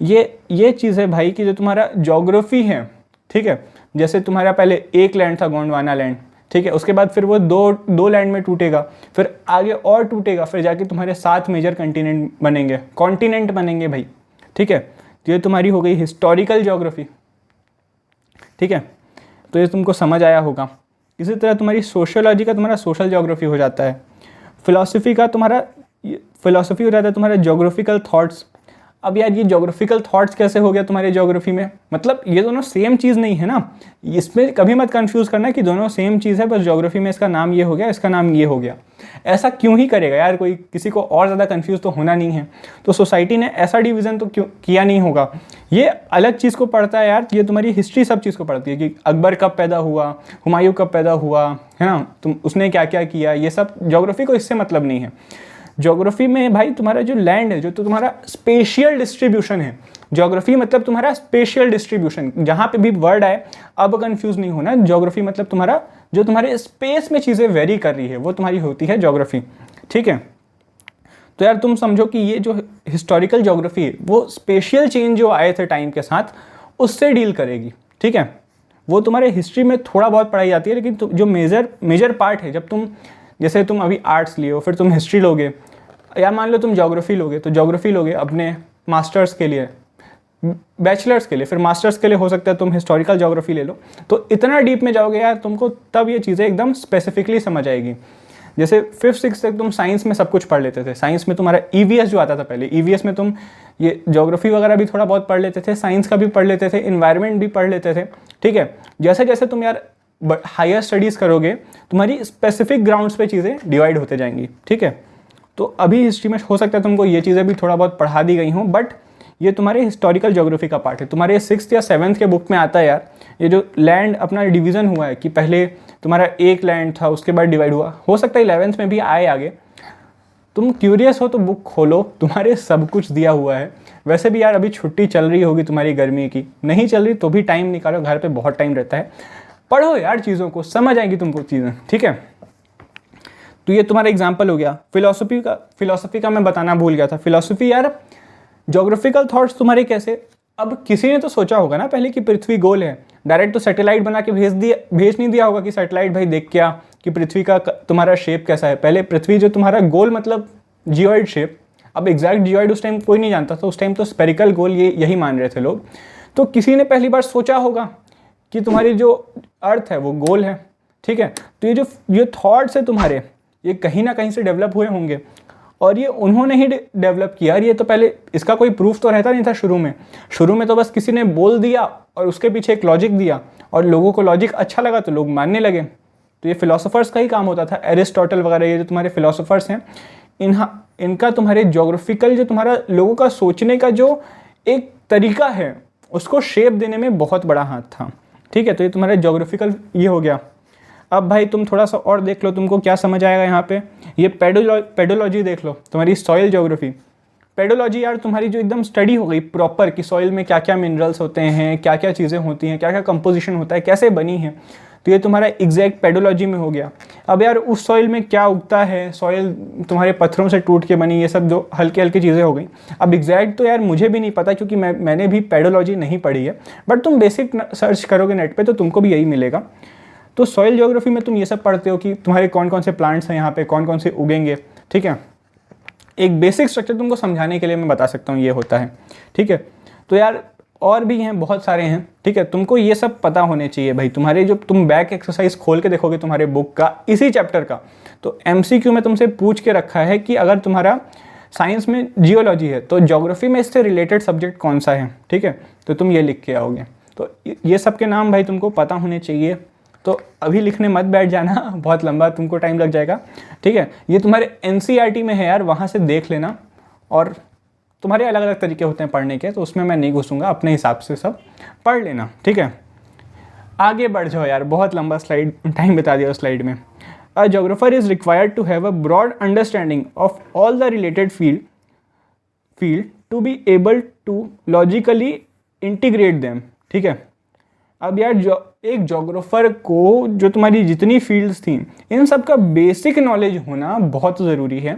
ये चीज़ है भाई कि जो तुम्हारा ज्योग्राफी है, ठीक है, जैसे तुम्हारा पहले एक लैंड था गोंडवाना लैंड, ठीक है, उसके बाद फिर वो दो लैंड में टूटेगा, फिर आगे और टूटेगा, फिर जाके तुम्हारे 7 मेजर कॉन्टिनेंट बनेंगे भाई, ठीक है। तो ये तुम्हारी हो गई हिस्टोरिकल ज्योग्राफी, ठीक है। तो ये तुमको समझ आया होगा। इसी तरह तुम्हारी सोशियोलॉजी का तुम्हारा सोशल ज्योग्राफी हो जाता है। फिलॉसफी का तुम्हारा फिलॉसफी हो जाता है तुम्हारा ज्योग्राफिकल थॉट्स। अब यार ये ज्योग्राफिकल थॉट्स कैसे हो गया तुम्हारे ज्योग्राफी में, मतलब ये दोनों सेम चीज़ नहीं है ना, इसमें कभी मत कंफ्यूज करना कि दोनों सेम चीज़ है, बस ज्योग्राफी में इसका नाम ये हो गया, इसका नाम ये हो गया। ऐसा क्यों ही करेगा यार, कोई किसी को और ज़्यादा कंफ्यूज तो होना नहीं है। तो सोसाइटी ने ऐसा डिवीज़न तो क्यों किया नहीं होगा। ये अलग चीज़ को पढ़ता है यार, ये तुम्हारी हिस्ट्री सब चीज़ को पढ़ती है कि अकबर कब पैदा हुआ, हुमायूं कब पैदा हुआ, है ना, उसने क्या क्या किया, ये सब ज्योग्राफी को इससे मतलब नहीं है। ज्योग्राफी में भाई तुम्हारा जो लैंड है, जो तो तुम्हारा स्पेशियल डिस्ट्रीब्यूशन है। ज्योग्राफी मतलब तुम्हारा स्पेशियल डिस्ट्रीब्यूशन, जहाँ पे भी वर्ड आए अब कंफ्यूज नहीं होना। ज्योग्राफी मतलब तुम्हारा जो तुम्हारे स्पेस में चीज़ें वेरी कर रही है वो तुम्हारी होती है ज्योग्राफी, ठीक है। तो यार तुम समझो कि ये जो हिस्टोरिकल ज्योग्राफी है वो स्पेशियल चेंज जो आए थे टाइम के साथ उससे डील करेगी, ठीक है। वो तुम्हारे हिस्ट्री में थोड़ा बहुत पढ़ाई जाती है, लेकिन जो मेजर पार्ट है, जब तुम जैसे तुम अभी आर्ट्स लिए हो, फिर तुम हिस्ट्री लोगे, या मान लो तुम ज्योग्राफी लोगे, तो ज्योग्राफी लोगे अपने मास्टर्स के लिए, बैचलर्स के लिए, फिर मास्टर्स के लिए हो सकता है तुम हिस्टोरिकल ज्योग्राफी ले लो। तो इतना डीप में जाओगे यार तुमको, तब ये चीज़ें एकदम स्पेसिफिकली समझ आएगी। जैसे 5th-6th तक तुम साइंस में सब कुछ पढ़ लेते थे। साइंस में तुम्हारा ईवीएस जो आता था पहले, ईवीएस में तुम ये ज्योग्राफी वगैरह भी थोड़ा बहुत पढ़ लेते थे, साइंस का भी पढ़ लेते थे, इन्वायरमेंट भी पढ़ लेते थे, ठीक है। जैसे जैसे तुम यार हायर स्टडीज़ करोगे तुम्हारी स्पेसिफिक ग्राउंड्स पे चीज़ें डिवाइड होते जाएंगी, ठीक है। तो अभी हिस्ट्री में हो सकता है तुमको ये चीज़ें भी थोड़ा बहुत पढ़ा दी गई हों, बट ये तुम्हारे हिस्टोरिकल ज्योग्राफी का पार्ट है। तुम्हारे 6th या 7th के बुक में आता है यार, ये जो लैंड अपना डिवीज़न हुआ है कि पहले तुम्हारा एक लैंड था, उसके बाद डिवाइड हुआ, हो सकता है 11th में भी आए आगे। तुम क्यूरियस हो तो बुक खोलो, तुम्हारे सब कुछ दिया हुआ है। वैसे भी यार अभी छुट्टी चल रही होगी तुम्हारी गर्मी की, नहीं चल रही तो भी टाइम निकालो, घर पे बहुत टाइम रहता है, पढ़ो यार चीज़ों को, समझ आएंगी तुमको चीज़ें, ठीक है। तो ये तुम्हारा एग्जाम्पल हो गया। फिलॉसफी का मैं बताना भूल गया था। फिलॉसफी यार ज्योग्राफिकल थॉट्स तुम्हारे कैसे, अब किसी ने तो सोचा होगा ना पहले कि पृथ्वी गोल है, डायरेक्ट तो सैटेलाइट बना के भेज नहीं दिया होगा कि सैटेलाइट भाई देख क्या कि पृथ्वी का तुम्हारा शेप कैसा है। पहले पृथ्वी जो तुम्हारा गोल मतलब जियोइड शेप, अब एग्जैक्ट जियोइड उस टाइम कोई नहीं जानता था, उस टाइम तो स्पेरिकल गोल यही मान रहे थे लोग। तो किसी ने पहली बार सोचा होगा कि तुम्हारी जो अर्थ है वो गोल है, ठीक है। तो ये थॉट्स है तुम्हारे, ये कहीं ना कहीं से डेवलप हुए होंगे, और ये उन्होंने ही डेवलप किया। ये तो पहले इसका कोई प्रूफ तो रहता नहीं था शुरू में तो बस किसी ने बोल दिया और उसके पीछे एक लॉजिक दिया, और लोगों को लॉजिक अच्छा लगा तो लोग मानने लगे। तो ये फिलोसोफर्स का ही काम होता था। एरिस्टोटल वगैरह ये जो तुम्हारे फिलोसोफर्स हैं, इनका तुम्हारे ज्योग्राफिकल जो तुम्हारा लोगों का सोचने का जो एक तरीका है उसको शेप देने में बहुत बड़ा हाथ था, ठीक है। तो ये तुम्हारा ज्योग्राफिकल ये हो गया। अब भाई तुम थोड़ा सा और देख लो, तुमको क्या समझ आएगा यहाँ पे। ये पेडोलॉजी देख लो, तुम्हारी सॉइल ज्योग्राफी। पेडोलॉजी यार तुम्हारी जो एकदम स्टडी हो गई प्रॉपर कि सॉइल में क्या क्या मिनरल्स होते हैं, क्या क्या चीज़ें होती हैं, क्या क्या कंपोजिशन होता है, कैसे बनी है, तो ये तुम्हारा एग्जैक्ट पेडोलॉजी में हो गया। अब यार उस सॉइल में क्या उगता है, सॉइल तुम्हारे पत्थरों से टूट के बनी, ये सब जो हल्की हल्की चीज़ें हो गई। अब एग्जैक्ट तो यार मुझे भी नहीं पता क्योंकि मैंने भी पेडोलॉजी नहीं पढ़ी है, बट तुम बेसिक सर्च करोगे नेट पे तो तुमको भी यही मिलेगा। तो सॉइल ज्योग्राफी में तुम ये सब पढ़ते हो कि तुम्हारे कौन कौन से प्लांट्स हैं यहाँ पे, कौन कौन से उगेंगे, ठीक है। एक बेसिक स्ट्रक्चर तुमको समझाने के लिए मैं बता सकता हूँ ये होता है, ठीक है। तो यार और भी हैं, बहुत सारे हैं, ठीक है। तुमको ये सब पता होने चाहिए भाई। तुम्हारे जो तुम बैक एक्सरसाइज खोल के देखोगे तुम्हारे बुक का इसी चैप्टर का, तो MCQ में तुमसे पूछ के रखा है कि अगर तुम्हारा साइंस में जियोलॉजी है तो ज्योग्राफी में इससे रिलेटेड सब्जेक्ट कौन सा है, ठीक है। तो तुम ये लिख के आओगे। तो ये सब के नाम भाई तुमको पता होने चाहिए। तो अभी लिखने मत बैठ जाना, बहुत लंबा तुमको टाइम लग जाएगा, ठीक है। ये तुम्हारे NCERT में है यार, वहाँ से देख लेना। और तुम्हारे अलग अलग तरीके होते हैं पढ़ने के, तो उसमें मैं नहीं घुसूंगा, अपने हिसाब से सब पढ़ लेना, ठीक है। आगे बढ़ जाओ यार, बहुत लंबा स्लाइड टाइम बता दिया उस स्लाइड में। A geographer is required to have a broad understanding of all the related field to be able to logically integrate them, ठीक है। अब यार एक जोग्राफर को जो तुम्हारी जितनी फील्ड्स थी इन सब का बेसिक नॉलेज होना बहुत ज़रूरी है,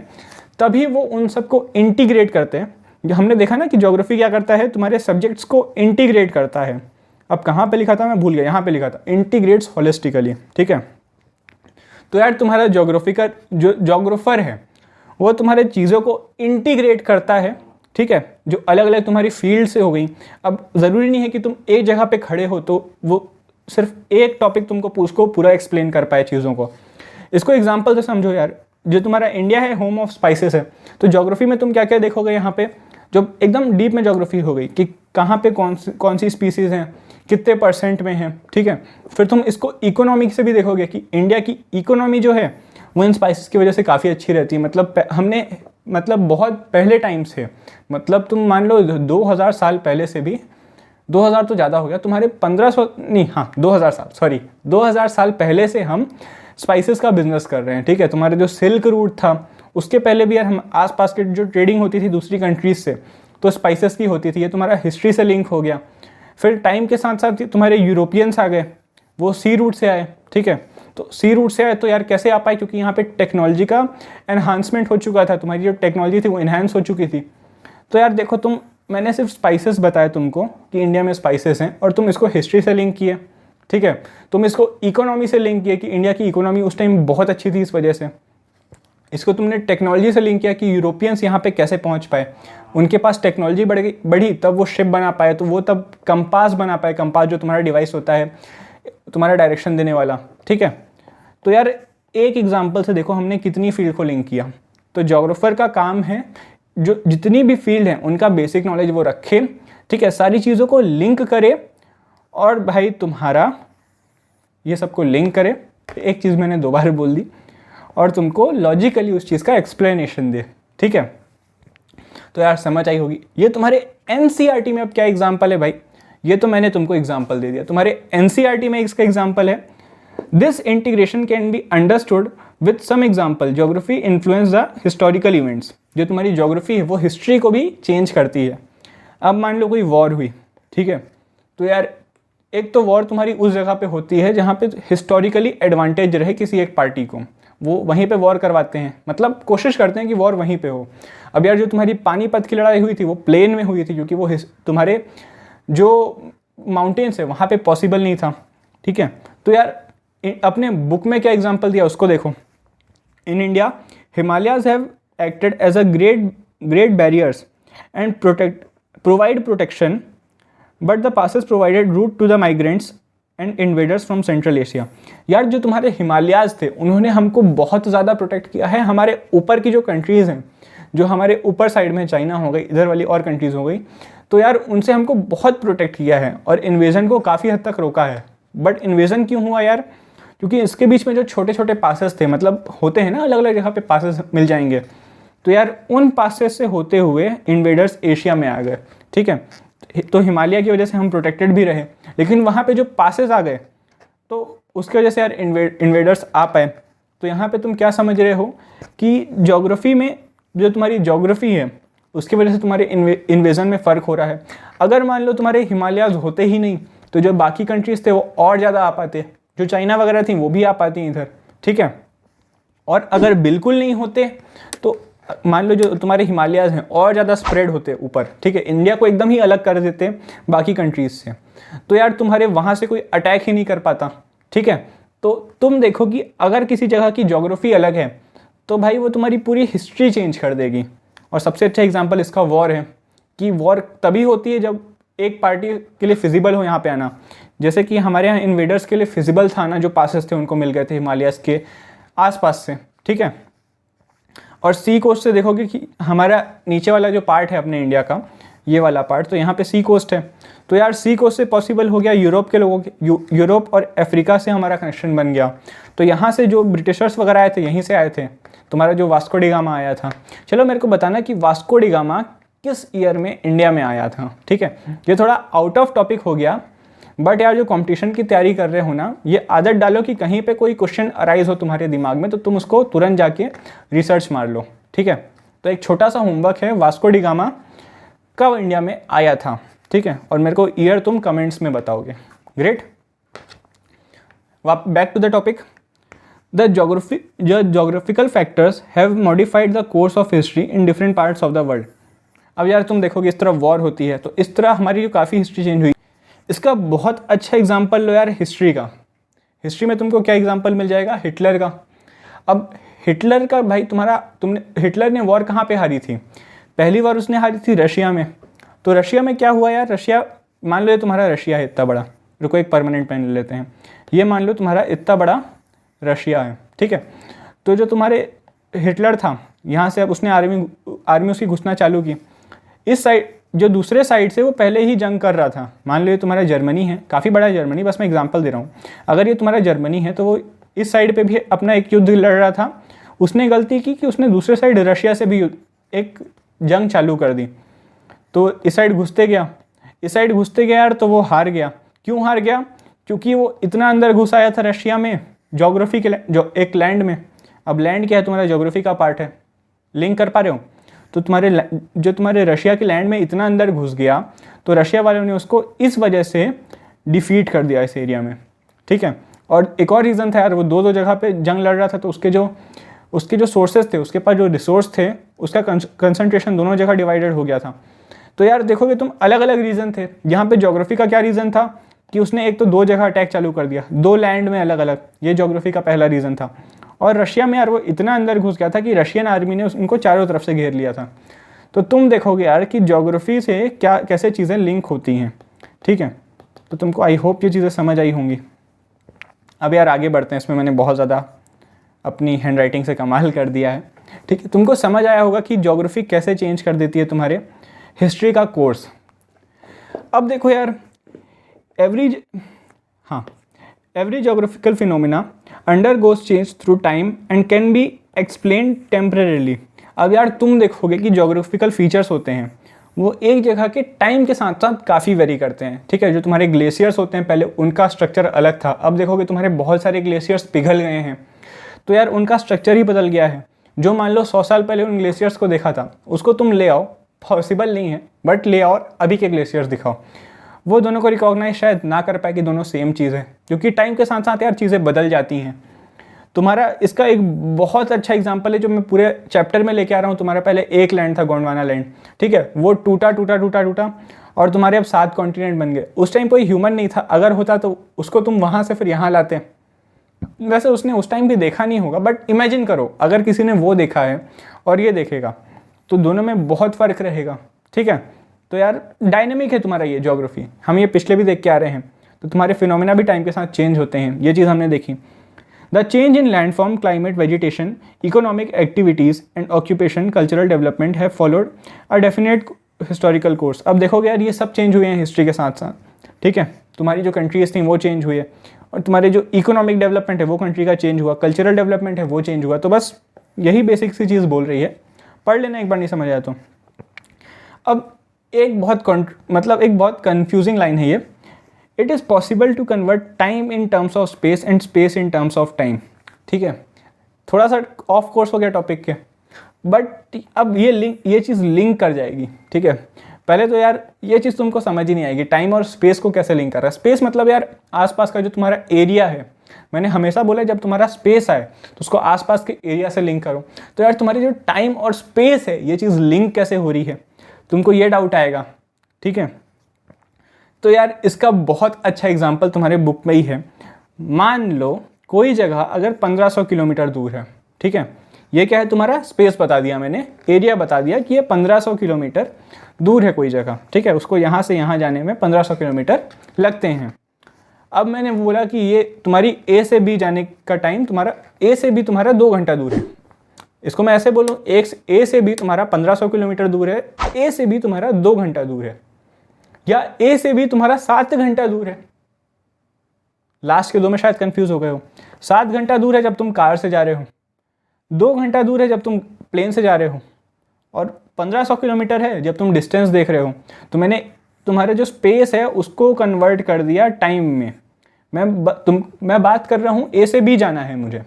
तभी वो उन सबको इंटीग्रेट करते हैं। जो हमने देखा ना कि ज्योग्राफी क्या करता है, तुम्हारे सब्जेक्ट्स को इंटीग्रेट करता है। अब कहाँ पे लिखा था, मैं भूल गया, यहाँ पे लिखा था इंटीग्रेट्स होलिस्टिकली, ठीक है। तो यार तुम्हारा ज्योग्राफी का जो जोग्राफर है वो तुम्हारे चीज़ों को इंटीग्रेट करता है, ठीक है, जो अलग अलग तुम्हारी फील्ड से हो गई। अब ज़रूरी नहीं है कि तुम एक जगह पे खड़े हो तो वो सिर्फ एक टॉपिक तुमको उसको पूरा एक्सप्लेन कर पाए चीज़ों को। इसको एग्जांपल से समझो यार, जो तुम्हारा इंडिया है होम ऑफ स्पाइसेस है, तो ज्योग्राफी में तुम क्या क्या देखोगे यहाँ पे, जो एकदम डीप में ज्योग्राफी हो गई कि कहाँ पे कौन सी स्पीसीज़ हैं, कितने % में है, ठीक है। फिर तुम इसको इकोनॉमी से भी देखोगे कि इंडिया की इकोनॉमी जो है वो इन स्पाइसेस की वजह से काफ़ी अच्छी रहती है। मतलब बहुत पहले टाइम से, मतलब तुम मान लो 2000 साल पहले से भी, 2000 तो ज़्यादा हो गया, तुम्हारे 1500 नहीं, हाँ 2000 साल पहले से हम स्पाइसेस का बिजनेस कर रहे हैं, ठीक है। तुम्हारे जो सिल्क रूट था उसके पहले भी यार हम आसपास के जो ट्रेडिंग होती थी दूसरी कंट्रीज से, तो स्पाइसेस की होती थी। ये तुम्हारा हिस्ट्री से लिंक हो गया। फिर टाइम के साथ साथ तुम्हारे यूरोपियंस आ गए, वो सी रूट से आए, ठीक है। तो सी रूट से आए तो यार कैसे आ पाए, क्योंकि यहाँ पे टेक्नोलॉजी का एनहांसमेंट हो चुका था, तुम्हारी जो टेक्नोलॉजी थी वो इन्हांस हो चुकी थी। तो यार देखो मैंने सिर्फ स्पाइसेस बताया तुमको कि इंडिया में स्पाइसेस हैं, और तुम इसको हिस्ट्री से लिंक किए, ठीक है। तुम इसको इकोनॉमी से लिंक किए कि इंडिया की इकोनॉमी उस टाइम बहुत अच्छी थी इस वजह से। इसको तुमने टेक्नोलॉजी से लिंक किया कि यूरोपियंस यहाँ पे कैसे पहुँच पाए, उनके पास टेक्नोलॉजी बढ़ी तब वो शिप बना पाए, तो वो तब कंपास बना पाए। कंपास जो तुम्हारा डिवाइस होता है तुम्हारा डायरेक्शन देने वाला, ठीक है। तो यार एक एग्जांपल से देखो हमने कितनी फील्ड को लिंक किया। तो ज्योग्राफर का काम है जो जितनी भी फील्ड हैं उनका बेसिक नॉलेज वो रखे, ठीक है, सारी चीज़ों को लिंक करे, और भाई तुम्हारा ये सबको लिंक करे, एक चीज़ मैंने दोबारा बोल दी, और तुमको लॉजिकली उस चीज़ का एक्सप्लेनेशन दे, ठीक है। तो यार समझ आई होगी। ये तुम्हारे एनसीईआरटी में अब क्या एग्जाम्पल है भाई, ये तो मैंने तुमको एग्जाम्पल दे दिया। तुम्हारे एनसीईआरटी में इसका एग्जाम्पल है, this integration can be understood with some example, geography influence the historical events. जो तुम्हारी ज्योग्राफी है वो हिस्ट्री को भी चेंज करती है। अब मान लो कोई वॉर हुई, ठीक है, तो यार एक तो वॉर तुम्हारी उस जगह पे होती है जहाँ पे हिस्टोरिकली एडवांटेज रहे किसी एक पार्टी को, वो वहीं पे वॉर करवाते हैं, मतलब कोशिश करते हैं कि वॉर वहीं पे हो। अब यार जो तुम्हारी पानीपत की लड़ाई हुई थी वो प्लेन में हुई थी, क्योंकि वो तुम्हारे जो माउंटेन्स है वहाँ पे पॉसिबल नहीं था, ठीक है। तो यार अपने बुक में क्या एग्जांपल दिया उसको देखो। In India Himalayas have acted as a great barriers and provide protection, but the passes provided route to the migrants and invaders from Central Asia. यार जो तुम्हारे हिमालयाज थे उन्होंने हमको बहुत ज़्यादा प्रोटेक्ट किया है। हमारे ऊपर की जो कंट्रीज़ हैं, जो हमारे ऊपर साइड में चाइना हो गई, इधर वाली और कंट्रीज़ हो गई, तो यार उनसे हमको बहुत प्रोटेक्ट किया है और इन्वेजन को काफ़ी हद तक रोका है। बट इन्वेजन क्यों हुआ यार, क्योंकि इसके बीच में जो छोटे छोटे पासेस थे, मतलब होते हैं ना अलग अलग जगह पे पासेस मिल जाएंगे, तो यार उन पासेस से होते हुए इन्वेडर्स एशिया में आ गए, ठीक है। तो हिमालय की वजह से हम प्रोटेक्टेड भी रहे, लेकिन वहाँ पे जो पासेस आ गए तो उसकी वजह से यार इन्वेडर्स आ पाए। तो यहाँ पे तुम क्या समझ रहे हो कि ज्योग्राफी में जो तुम्हारी ज्योग्राफी है उसकी वजह से तुम्हारे इन्वेजन में फ़र्क हो रहा है। अगर मान लो तुम्हारे हिमालयाज होते ही नहीं तो जो बाकी कंट्रीज़ थे वो और ज़्यादा आ पाते, जो चाइना वगैरह थी वो भी आ पाती इधर, ठीक है। और अगर बिल्कुल नहीं होते तो मान लो जो तुम्हारे हिमालयाज हैं और ज़्यादा स्प्रेड होते ऊपर, ठीक है, इंडिया को एकदम ही अलग कर देते बाकी कंट्रीज़ से, तो यार तुम्हारे वहाँ से कोई अटैक ही नहीं कर पाता, ठीक है। तो तुम देखो कि अगर किसी जगह की ज्योग्राफी अलग है तो भाई वो तुम्हारी पूरी हिस्ट्री चेंज कर देगी। और सबसे अच्छा एग्जांपल इसका वॉर है, कि वॉर तभी होती है जब एक पार्टी के लिए फिजिबल हो यहाँ पे आना। जैसे कि हमारे यहाँ इन्वेडर्स के लिए फिजिबल था ना, जो पासेस थे उनको मिल गए थे हिमालयाज के आसपास से, ठीक है। और सी कोस्ट से देखोगे कि हमारा नीचे वाला जो पार्ट है अपने इंडिया का, ये वाला पार्ट, तो यहाँ पे सी कोस्ट है। तो यार सी कोस्ट से पॉसिबल हो गया यूरोप के लोगों के, यूरोप और अफ्रीका से हमारा कनेक्शन बन गया। तो यहाँ से जो ब्रिटिशर्स वगैरह आए थे यहीं से आए थे, तुम्हारा जो वास्को डी गामा आया था। चलो मेरे को बताना कि वास्को डी गामा किस ईयर में इंडिया में आया था। ठीक है, ये थोड़ा आउट ऑफ टॉपिक हो गया, बट यार जो कंपटीशन की तैयारी कर रहे हो ना, ये आदत डालो कि कहीं पे कोई क्वेश्चन अराइज हो तुम्हारे दिमाग में तो तुम उसको तुरंत जाके रिसर्च मार लो। ठीक है, तो एक छोटा सा होमवर्क है, वास्को डी गामा कब इंडिया में आया था। ठीक है, और मेरे को ईयर तुम कमेंट्स में बताओगे। Great, back to the topic. The geographical factors have modified the course of history in different parts of the world. अब यार तुम देखोगे इस तरह वॉर होती है तो इस तरह हमारी जो काफ़ी हिस्ट्री चेंज हुई। इसका बहुत अच्छा एग्जाम्पल लो यार हिस्ट्री का। हिस्ट्री में तुमको क्या एग्जाम्पल मिल जाएगा, हिटलर का। अब हिटलर का भाई हिटलर ने वॉर कहाँ पे हारी थी, पहली बार उसने हारी थी रशिया में। तो रशिया में क्या हुआ यार, रशिया मान लो ये तुम्हारा रशिया है इतना बड़ा, रुको एक परमानेंट पेन ले लेते हैं, ये मान लो तुम्हारा इतना बड़ा रशिया है। ठीक है, तो जो तुम्हारे हिटलर था यहाँ से अब उसने आर्मी उसकी घुसना चालू की। इस साइड जो दूसरे साइड से वो पहले ही जंग कर रहा था, मान लो ये तुम्हारा जर्मनी है, काफ़ी बड़ा जर्मनी, बस मैं एग्जांपल दे रहा हूँ। अगर ये तुम्हारा जर्मनी है तो वो इस साइड पे भी अपना एक युद्ध लड़ रहा था। उसने गलती की कि उसने दूसरे साइड रशिया से भी एक जंग चालू कर दी, तो इस साइड घुसते गया यार, तो वो हार गया। क्यों हार गया, क्योंकि वो इतना अंदर घुस आया था रशिया में, ज्योग्राफी के जो एक लैंड में। अब लैंड क्या है, तुम्हारा ज्योग्राफी का पार्ट है, लिंक कर पा रहे हो। तो तुम्हारे रशिया के लैंड में इतना अंदर घुस गया तो रशिया वालों ने उसको इस वजह से डिफीट कर दिया इस एरिया में। ठीक है, और एक और रीज़न था यार, वो दो जगह पे जंग लड़ रहा था तो उसके जो सोर्सेज थे, उसके पास जो रिसोर्स थे, उसका कंसंट्रेशन दोनों जगह डिवाइडेड हो गया था। तो यार देखोगे तुम अलग अलग रीज़न थे। यहाँ पे ज्योग्राफी का क्या रीज़न था कि उसने एक तो दो जगह अटैक चालू कर दिया, दो लैंड में अलग अलग, ये ज्योग्राफी का पहला रीज़न था। और रशिया में यार वो इतना अंदर घुस गया था कि रशियन आर्मी ने उनको चारों तरफ से घेर लिया था। तो तुम देखोगे यार कि ज्योग्राफी से कैसे चीज़ें लिंक होती हैं। ठीक है, तो तुमको आई होप ये चीज़ें समझ आई होंगी। अब यार आगे बढ़ते हैं, इसमें मैंने बहुत ज़्यादा अपनी हैंड राइटिंग से कमाल कर दिया है। ठीक है, तुमको समझ आया होगा कि ज्योग्राफी कैसे चेंज कर देती है तुम्हारे हिस्ट्री का कोर्स। अब देखो यार, every geographical phenomena undergoes change through time and can be explained temporarily। अब यार तुम देखोगे कि ज्योग्राफिकल फीचर्स होते हैं वो एक जगह के टाइम के साथ साथ काफ़ी वेरी करते हैं। ठीक है, जो तुम्हारे ग्लेशियर्स होते हैं पहले उनका स्ट्रक्चर अलग था, अब देखोगे तुम्हारे बहुत सारे ग्लेशियर्स पिघल गए हैं तो यार उनका स्ट्रक्चर ही बदल गया है। जो मान लो 100 साल पहले उन ग्लेशियर्स को देखा था उसको तुम ले आओ, पॉसिबल नहीं है, बट ले आओ और अभी के ग्लेशियर्स दिखाओ, वो दोनों को रिकॉग्नाइज शायद ना कर पाए कि दोनों सेम चीज़ है, क्योंकि टाइम के साथ साथ यार चीज़ें बदल जाती हैं। तुम्हारा इसका एक बहुत अच्छा एग्जांपल है जो मैं पूरे चैप्टर में लेके आ रहा हूँ। तुम्हारा पहले एक लैंड था, गोंडवाना लैंड। ठीक है, वो टूटा और तुम्हारे अब 7 कॉन्टिनेंट बन गए। उस टाइम कोई ह्यूमन नहीं था, अगर होता तो उसको तुम वहाँ से फिर यहाँ लाते। वैसे उसने उस टाइम भी देखा नहीं होगा, बट इमेजिन करो अगर किसी ने वो देखा है और ये देखेगा तो दोनों में बहुत फ़र्क रहेगा। ठीक है, तो यार डायनेमिक है तुम्हारा ये ज्योग्राफी, हम ये पिछले भी देख के आ रहे हैं। तो तुम्हारे फिनोमिना भी टाइम के साथ चेंज होते हैं, ये चीज़ हमने देखी। The change in landform, climate, vegetation, economic activities and occupation, cultural development have followed a definite historical course. अब देखोगे यार ये सब चेंज हुए हैं हिस्ट्री के साथ साथ। ठीक है, तुम्हारी जो कंट्रीज थी वो चेंज हुई है, और तुम्हारे जो इकोनॉमिक डेवलपमेंट है वो कंट्री का चेंज हुआ, कल्चरल डेवलपमेंट है वो चेंज हुआ। तो बस यही बेसिक सी चीज़ बोल रही है, पढ़ लेना एक बार नहीं समझ आया तो। अब एक बहुत कंफ्यूजिंग लाइन है ये, it is possible to convert time in terms of space and space in terms of time. ठीक है, थोड़ा सा ऑफ कोर्स हो गया टॉपिक के, बट अब ये चीज़ लिंक कर जाएगी। ठीक है, पहले तो यार ये चीज़ तुमको समझ ही नहीं आएगी, टाइम और स्पेस को कैसे लिंक कर रहा है। स्पेस मतलब यार आसपास का जो तुम्हारा एरिया है। मैंने हमेशा बोला जब तुम्हारा स्पेस आए तो उसको आसपास के एरिया से लिंक करो। तो यार तुम्हारी जो टाइम और स्पेस है ये चीज़ लिंक कैसे हो रही है, तुमको ये डाउट आएगा। ठीक है, तो यार इसका बहुत अच्छा एग्जाम्पल तुम्हारे बुक में ही है। मान लो कोई जगह अगर 1500 किलोमीटर दूर है। ठीक है, ये क्या है, तुम्हारा स्पेस बता दिया मैंने, एरिया बता दिया कि ये 1500 किलोमीटर दूर है कोई जगह। ठीक है, उसको यहाँ से यहाँ जाने में 1500 किलोमीटर लगते हैं। अब मैंने बोला कि ये तुम्हारी ए से बी जाने का टाइम, तुम्हारा ए से बी तुम्हारा 2 घंटा दूर है। इसको मैं ऐसे बोलूँ, ए से बी तुम्हारा 1500 किलोमीटर दूर है, ए से बी तुम्हारा 2 घंटा दूर है, या ए से बी तुम्हारा 7 घंटा दूर है। लास्ट के 2 में शायद कंफ्यूज हो गए हो। 7 घंटा दूर है जब तुम कार से जा रहे हो, 2 घंटा दूर है जब तुम प्लेन से जा रहे हो, और 1500 किलोमीटर है जब तुम डिस्टेंस देख रहे हो, तो मैंने तुम्हारे जो स्पेस है उसको कन्वर्ट कर दिया टाइम में। मैं बात कर रहा हूँ ए से बी जाना है मुझे,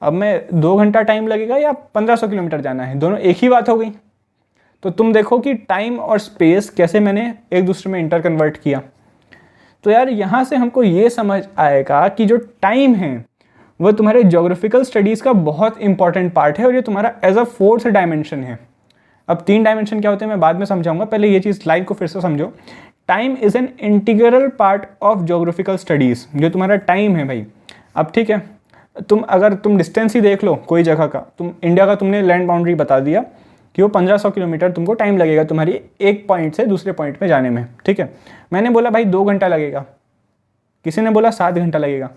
अब मैं 2 घंटा टाइम लगेगा या 1500 किलोमीटर जाना है, दोनों एक ही बात हो गई। तो तुम देखो कि टाइम और स्पेस कैसे मैंने एक दूसरे में इंटर कन्वर्ट किया। तो यार यहाँ से हमको ये समझ आएगा कि जो टाइम है वो तुम्हारे ज्योग्राफिकल स्टडीज़ का बहुत इंपॉर्टेंट पार्ट है और ये तुम्हारा एज अ 4th डायमेंशन है। अब 3 डायमेंशन क्या होते हैं मैं बाद में समझाऊंगा, पहले ये चीज़ लाइव को फिर से समझो। Time is an integral part of geographical studies, जो तुम्हारा टाइम है भाई। अब ठीक है, अगर तुम डिस्टेंस ही देख लो कोई जगह का, तुम इंडिया का तुमने लैंड बाउंड्री बता दिया कि वो 1500 किलोमीटर तुमको टाइम लगेगा तुम्हारी एक पॉइंट से दूसरे पॉइंट में जाने में, ठीक है। मैंने बोला भाई 2 घंटा लगेगा, किसी ने बोला 7 घंटा लगेगा।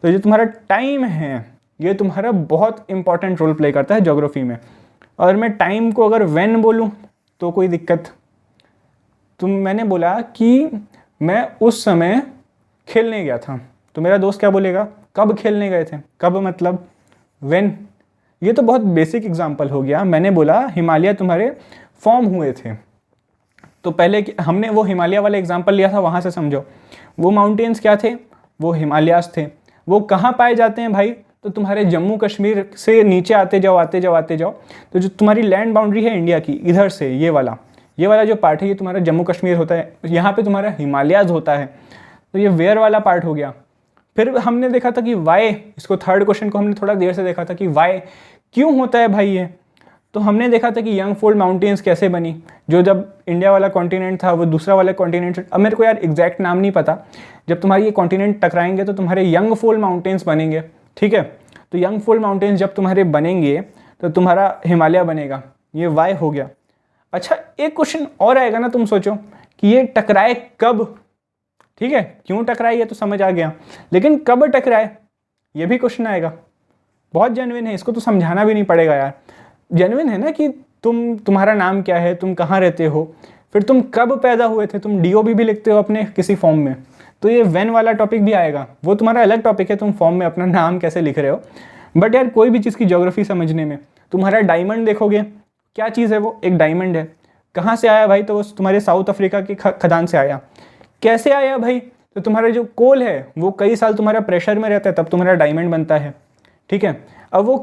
तो जो तुम्हारा टाइम है ये तुम्हारा बहुत इंपॉर्टेंट रोल प्ले करता है ज्योग्राफी में। और मैं टाइम को अगर व्हेन बोलूँ तो कोई दिक्कत, मैंने बोला कि मैं उस समय खेलने गया था, तो मेरा दोस्त क्या बोलेगा, कब खेलने गए थे, कब मतलब व्हेन। ये तो बहुत बेसिक एग्जांपल हो गया। मैंने बोला हिमालय तुम्हारे फॉर्म हुए थे, तो पहले हमने वो हिमालय वाला एग्जांपल लिया था, वहाँ से समझो। वो माउंटेन्स क्या थे, वो हिमालयास थे। वो कहाँ पाए जाते हैं भाई, तो तुम्हारे जम्मू कश्मीर से नीचे आते जाओ आते जाओ आते जाओ, तो जो तुम्हारी लैंड बाउंड्री है इंडिया की, इधर से ये वाला जो पार्ट है ये तुम्हारा जम्मू कश्मीर होता है, यहाँ पे तुम्हारा हिमालयाज होता है। तो ये वेयर वाला पार्ट हो गया। फिर हमने देखा था कि वाई, इसको थर्ड क्वेश्चन को हमने थोड़ा देर से देखा था कि वाई क्यों होता है भाई ये। तो हमने देखा था कि यंग फोल्ड माउंटेन्स कैसे बनी, जो जब इंडिया वाला कॉन्टिनेंट था वो दूसरा वाला कॉन्टिनेंट, अब मेरे को यार एग्जैक्ट नाम नहीं पता, जब तुम्हारे ये कॉन्टिनेंट टकराएंगे तो तुम्हारे यंग फोल्ड माउंटेन्स बनेंगे, ठीक है। तो यंग फोल्ड माउंटेन्स जब तुम्हारे बनेंगे तो तुम्हारा हिमालय बनेगा, ये वाई हो गया। अच्छा एक क्वेश्चन और आएगा ना, तुम सोचो कि ये टकराए कब, ठीक है, क्यों टकराए ये तो समझ आ गया, लेकिन कब टकराए ये भी क्वेश्चन आएगा। बहुत जेन्युइन है, इसको तो समझाना भी नहीं पड़ेगा यार। जेन्युइन है ना कि तुम्हारा नाम क्या है, तुम कहाँ रहते हो, फिर तुम कब पैदा हुए थे, तुम DOB भी लिखते हो अपने किसी फॉर्म में, तो ये व्हेन वाला टॉपिक भी आएगा। वो तुम्हारा अलग टॉपिक है, तुम फॉर्म में अपना नाम कैसे लिख रहे हो। बट यार कोई भी चीज़ की ज्योग्राफी समझने में तुम्हारा डायमंड देखोगे, क्या चीज़ है वो, एक डायमंड है। कहाँ से आया भाई, तो वो तुम्हारे साउथ अफ्रीका की खदान से आया। कैसे आया भाई, तो तुम्हारा जो कोल है वो कई साल तुम्हारा प्रेशर में रहता है, तब तुम्हारा डायमंड बनता है, ठीक है। अब वो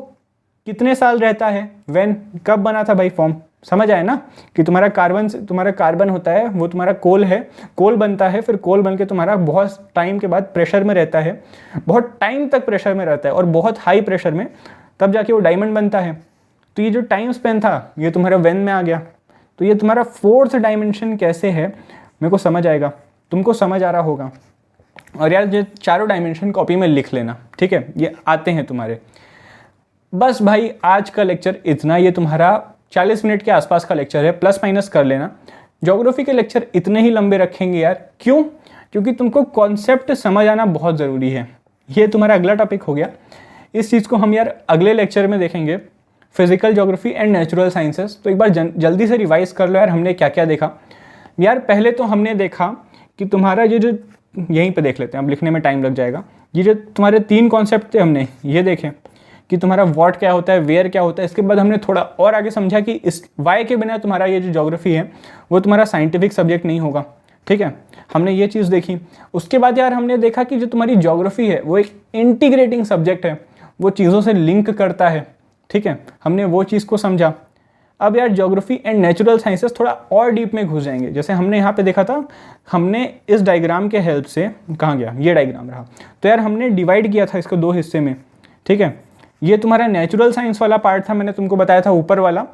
कितने साल रहता है, व्हेन, कब बना था भाई फॉर्म, समझ आए ना कि तुम्हारा कार्बन होता है, वो तुम्हारा कोल है, कोल बनता है, फिर कोल बन के तुम्हारा बहुत टाइम के बाद प्रेशर में रहता है, बहुत टाइम तक प्रेशर में रहता है और बहुत हाई प्रेशर में, तब जाके वो डायमंड बनता है। तो ये जो टाइम स्पेन था ये तुम्हारा व्हेन में आ गया। तो ये तुम्हारा 4th डायमेंशन कैसे है मेरे को समझ आएगा, तुमको समझ आ रहा होगा। और यार ये चारों डायमेंशन कॉपी में लिख लेना, ठीक है, ये आते हैं तुम्हारे। बस भाई आज का लेक्चर इतना, ये तुम्हारा 40 मिनट के आसपास का लेक्चर है, प्लस माइनस कर लेना। ज्योग्राफी के लेक्चर इतने ही लंबे रखेंगे यार, क्यों, क्योंकि तुमको कॉन्सेप्ट समझ आना बहुत ज़रूरी है। ये तुम्हारा अगला टॉपिक हो गया, इस चीज़ को हम यार अगले लेक्चर में देखेंगे, physical geography and natural sciences. तो एक बार जल्दी से रिवाइज कर लो यार, हमने क्या क्या देखा। यार पहले तो हमने देखा कि तुम्हारा ये जो, यहीं पे देख लेते हैं, अब लिखने में टाइम लग जाएगा। ये जो तुम्हारे 3 कॉन्सेप्ट थे हमने ये देखे कि तुम्हारा व्हाट क्या होता है, वेयर क्या होता है। इसके बाद हमने थोड़ा और आगे समझा कि इस वाई के बिना तुम्हारा ये जो ज्योग्राफी है वो तुम्हारा साइंटिफिक सब्जेक्ट नहीं होगा, ठीक है, हमने ये चीज़ देखी। उसके बाद यार हमने देखा कि जो तुम्हारी ज्योग्राफी है वो एक इंटीग्रेटिंग सब्जेक्ट है, वो चीज़ों से लिंक करता है, ठीक है, हमने वो चीज़ को समझा। अब यार ज्योग्राफी एंड नेचुरल साइंसेस थोड़ा और डीप में घुस जाएंगे। जैसे हमने यहाँ पे देखा था, हमने इस डायग्राम के हेल्प से, कहाँ गया ये डायग्राम रहा, तो यार हमने डिवाइड किया था इसको 2 हिस्से में, ठीक है। ये तुम्हारा नेचुरल साइंस वाला पार्ट था, मैंने तुमको बताया था ऊपर वाला,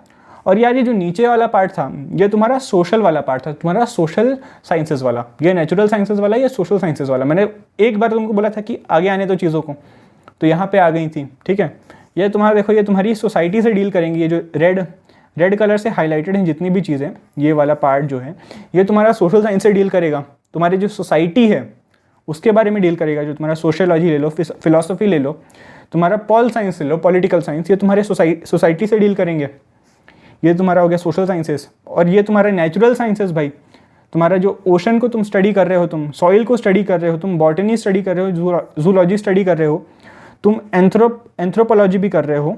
और यार ये जो नीचे वाला पार्ट था ये तुम्हारा सोशल वाला पार्ट था, तुम्हारा सोशल साइंसेस वाला। ये नेचुरल साइंसेस वाला, ये सोशल साइंसेस वाला। मैंने एक बार तुमको बोला था कि आगे आने दो चीज़ों को, तो यहाँ पे आ गई थी, ठीक है। ये तुम्हारा देखो, ये तुम्हारी सोसाइटी से डील करेंगी। ये जो रेड कलर से हाईलाइटेड हैं जितनी भी चीज़ें, ये वाला पार्ट जो है ये तुम्हारा सोशल साइंस से डील करेगा, तुम्हारी जो सोसाइटी है उसके बारे में डील करेगा। जो तुम्हारा सोशियोलॉजी ले लो, फिलोसफी ले लो, तुम्हारा पॉल साइंस ले लो, पॉलिटिकल साइंस, ये तुम्हारे सोसाइटी से डील करेंगे। ये तुम्हारा हो गया सोशल साइंसेस। और ये तुम्हारा नेचुरल साइंसेस भाई, तुम्हारा जो ओशन को तुम स्टडी कर रहे हो, तुम सॉइल को स्टडी कर रहे हो, तुम बॉटनी स्टडी कर रहे हो, जूलॉजी स्टडी कर रहे हो, तुम एंथ्रोपोलॉजी भी कर रहे हो,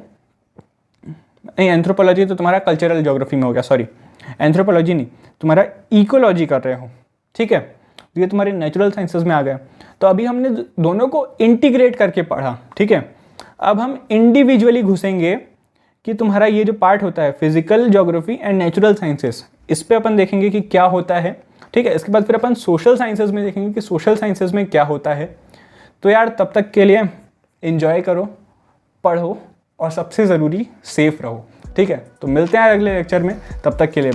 नहीं, एंथ्रोपोलॉजी तो तुम्हारा कल्चरल ज्योग्राफी में हो गया, सॉरी एंथ्रोपोलॉजी नहीं, तुम्हारा इकोलॉजी कर रहे हो, ठीक है, तो ये तुम्हारे नेचुरल साइंसेज में आ गया। तो अभी हमने दोनों को इंटीग्रेट करके पढ़ा, ठीक है। अब हम इंडिविजुअली घुसेंगे कि तुम्हारा ये जो पार्ट होता है physical geography and natural sciences, इस पे अपन देखेंगे कि क्या होता है, ठीक है। इसके बाद फिर अपन सोशल साइंसेज में देखेंगे कि सोशल साइंसेज में क्या होता है। तो यार तब तक के लिए एंजॉय करो, पढ़ो और सबसे ज़रूरी सेफ रहो, ठीक है। तो मिलते हैं अगले लेक्चर में, तब तक के लिए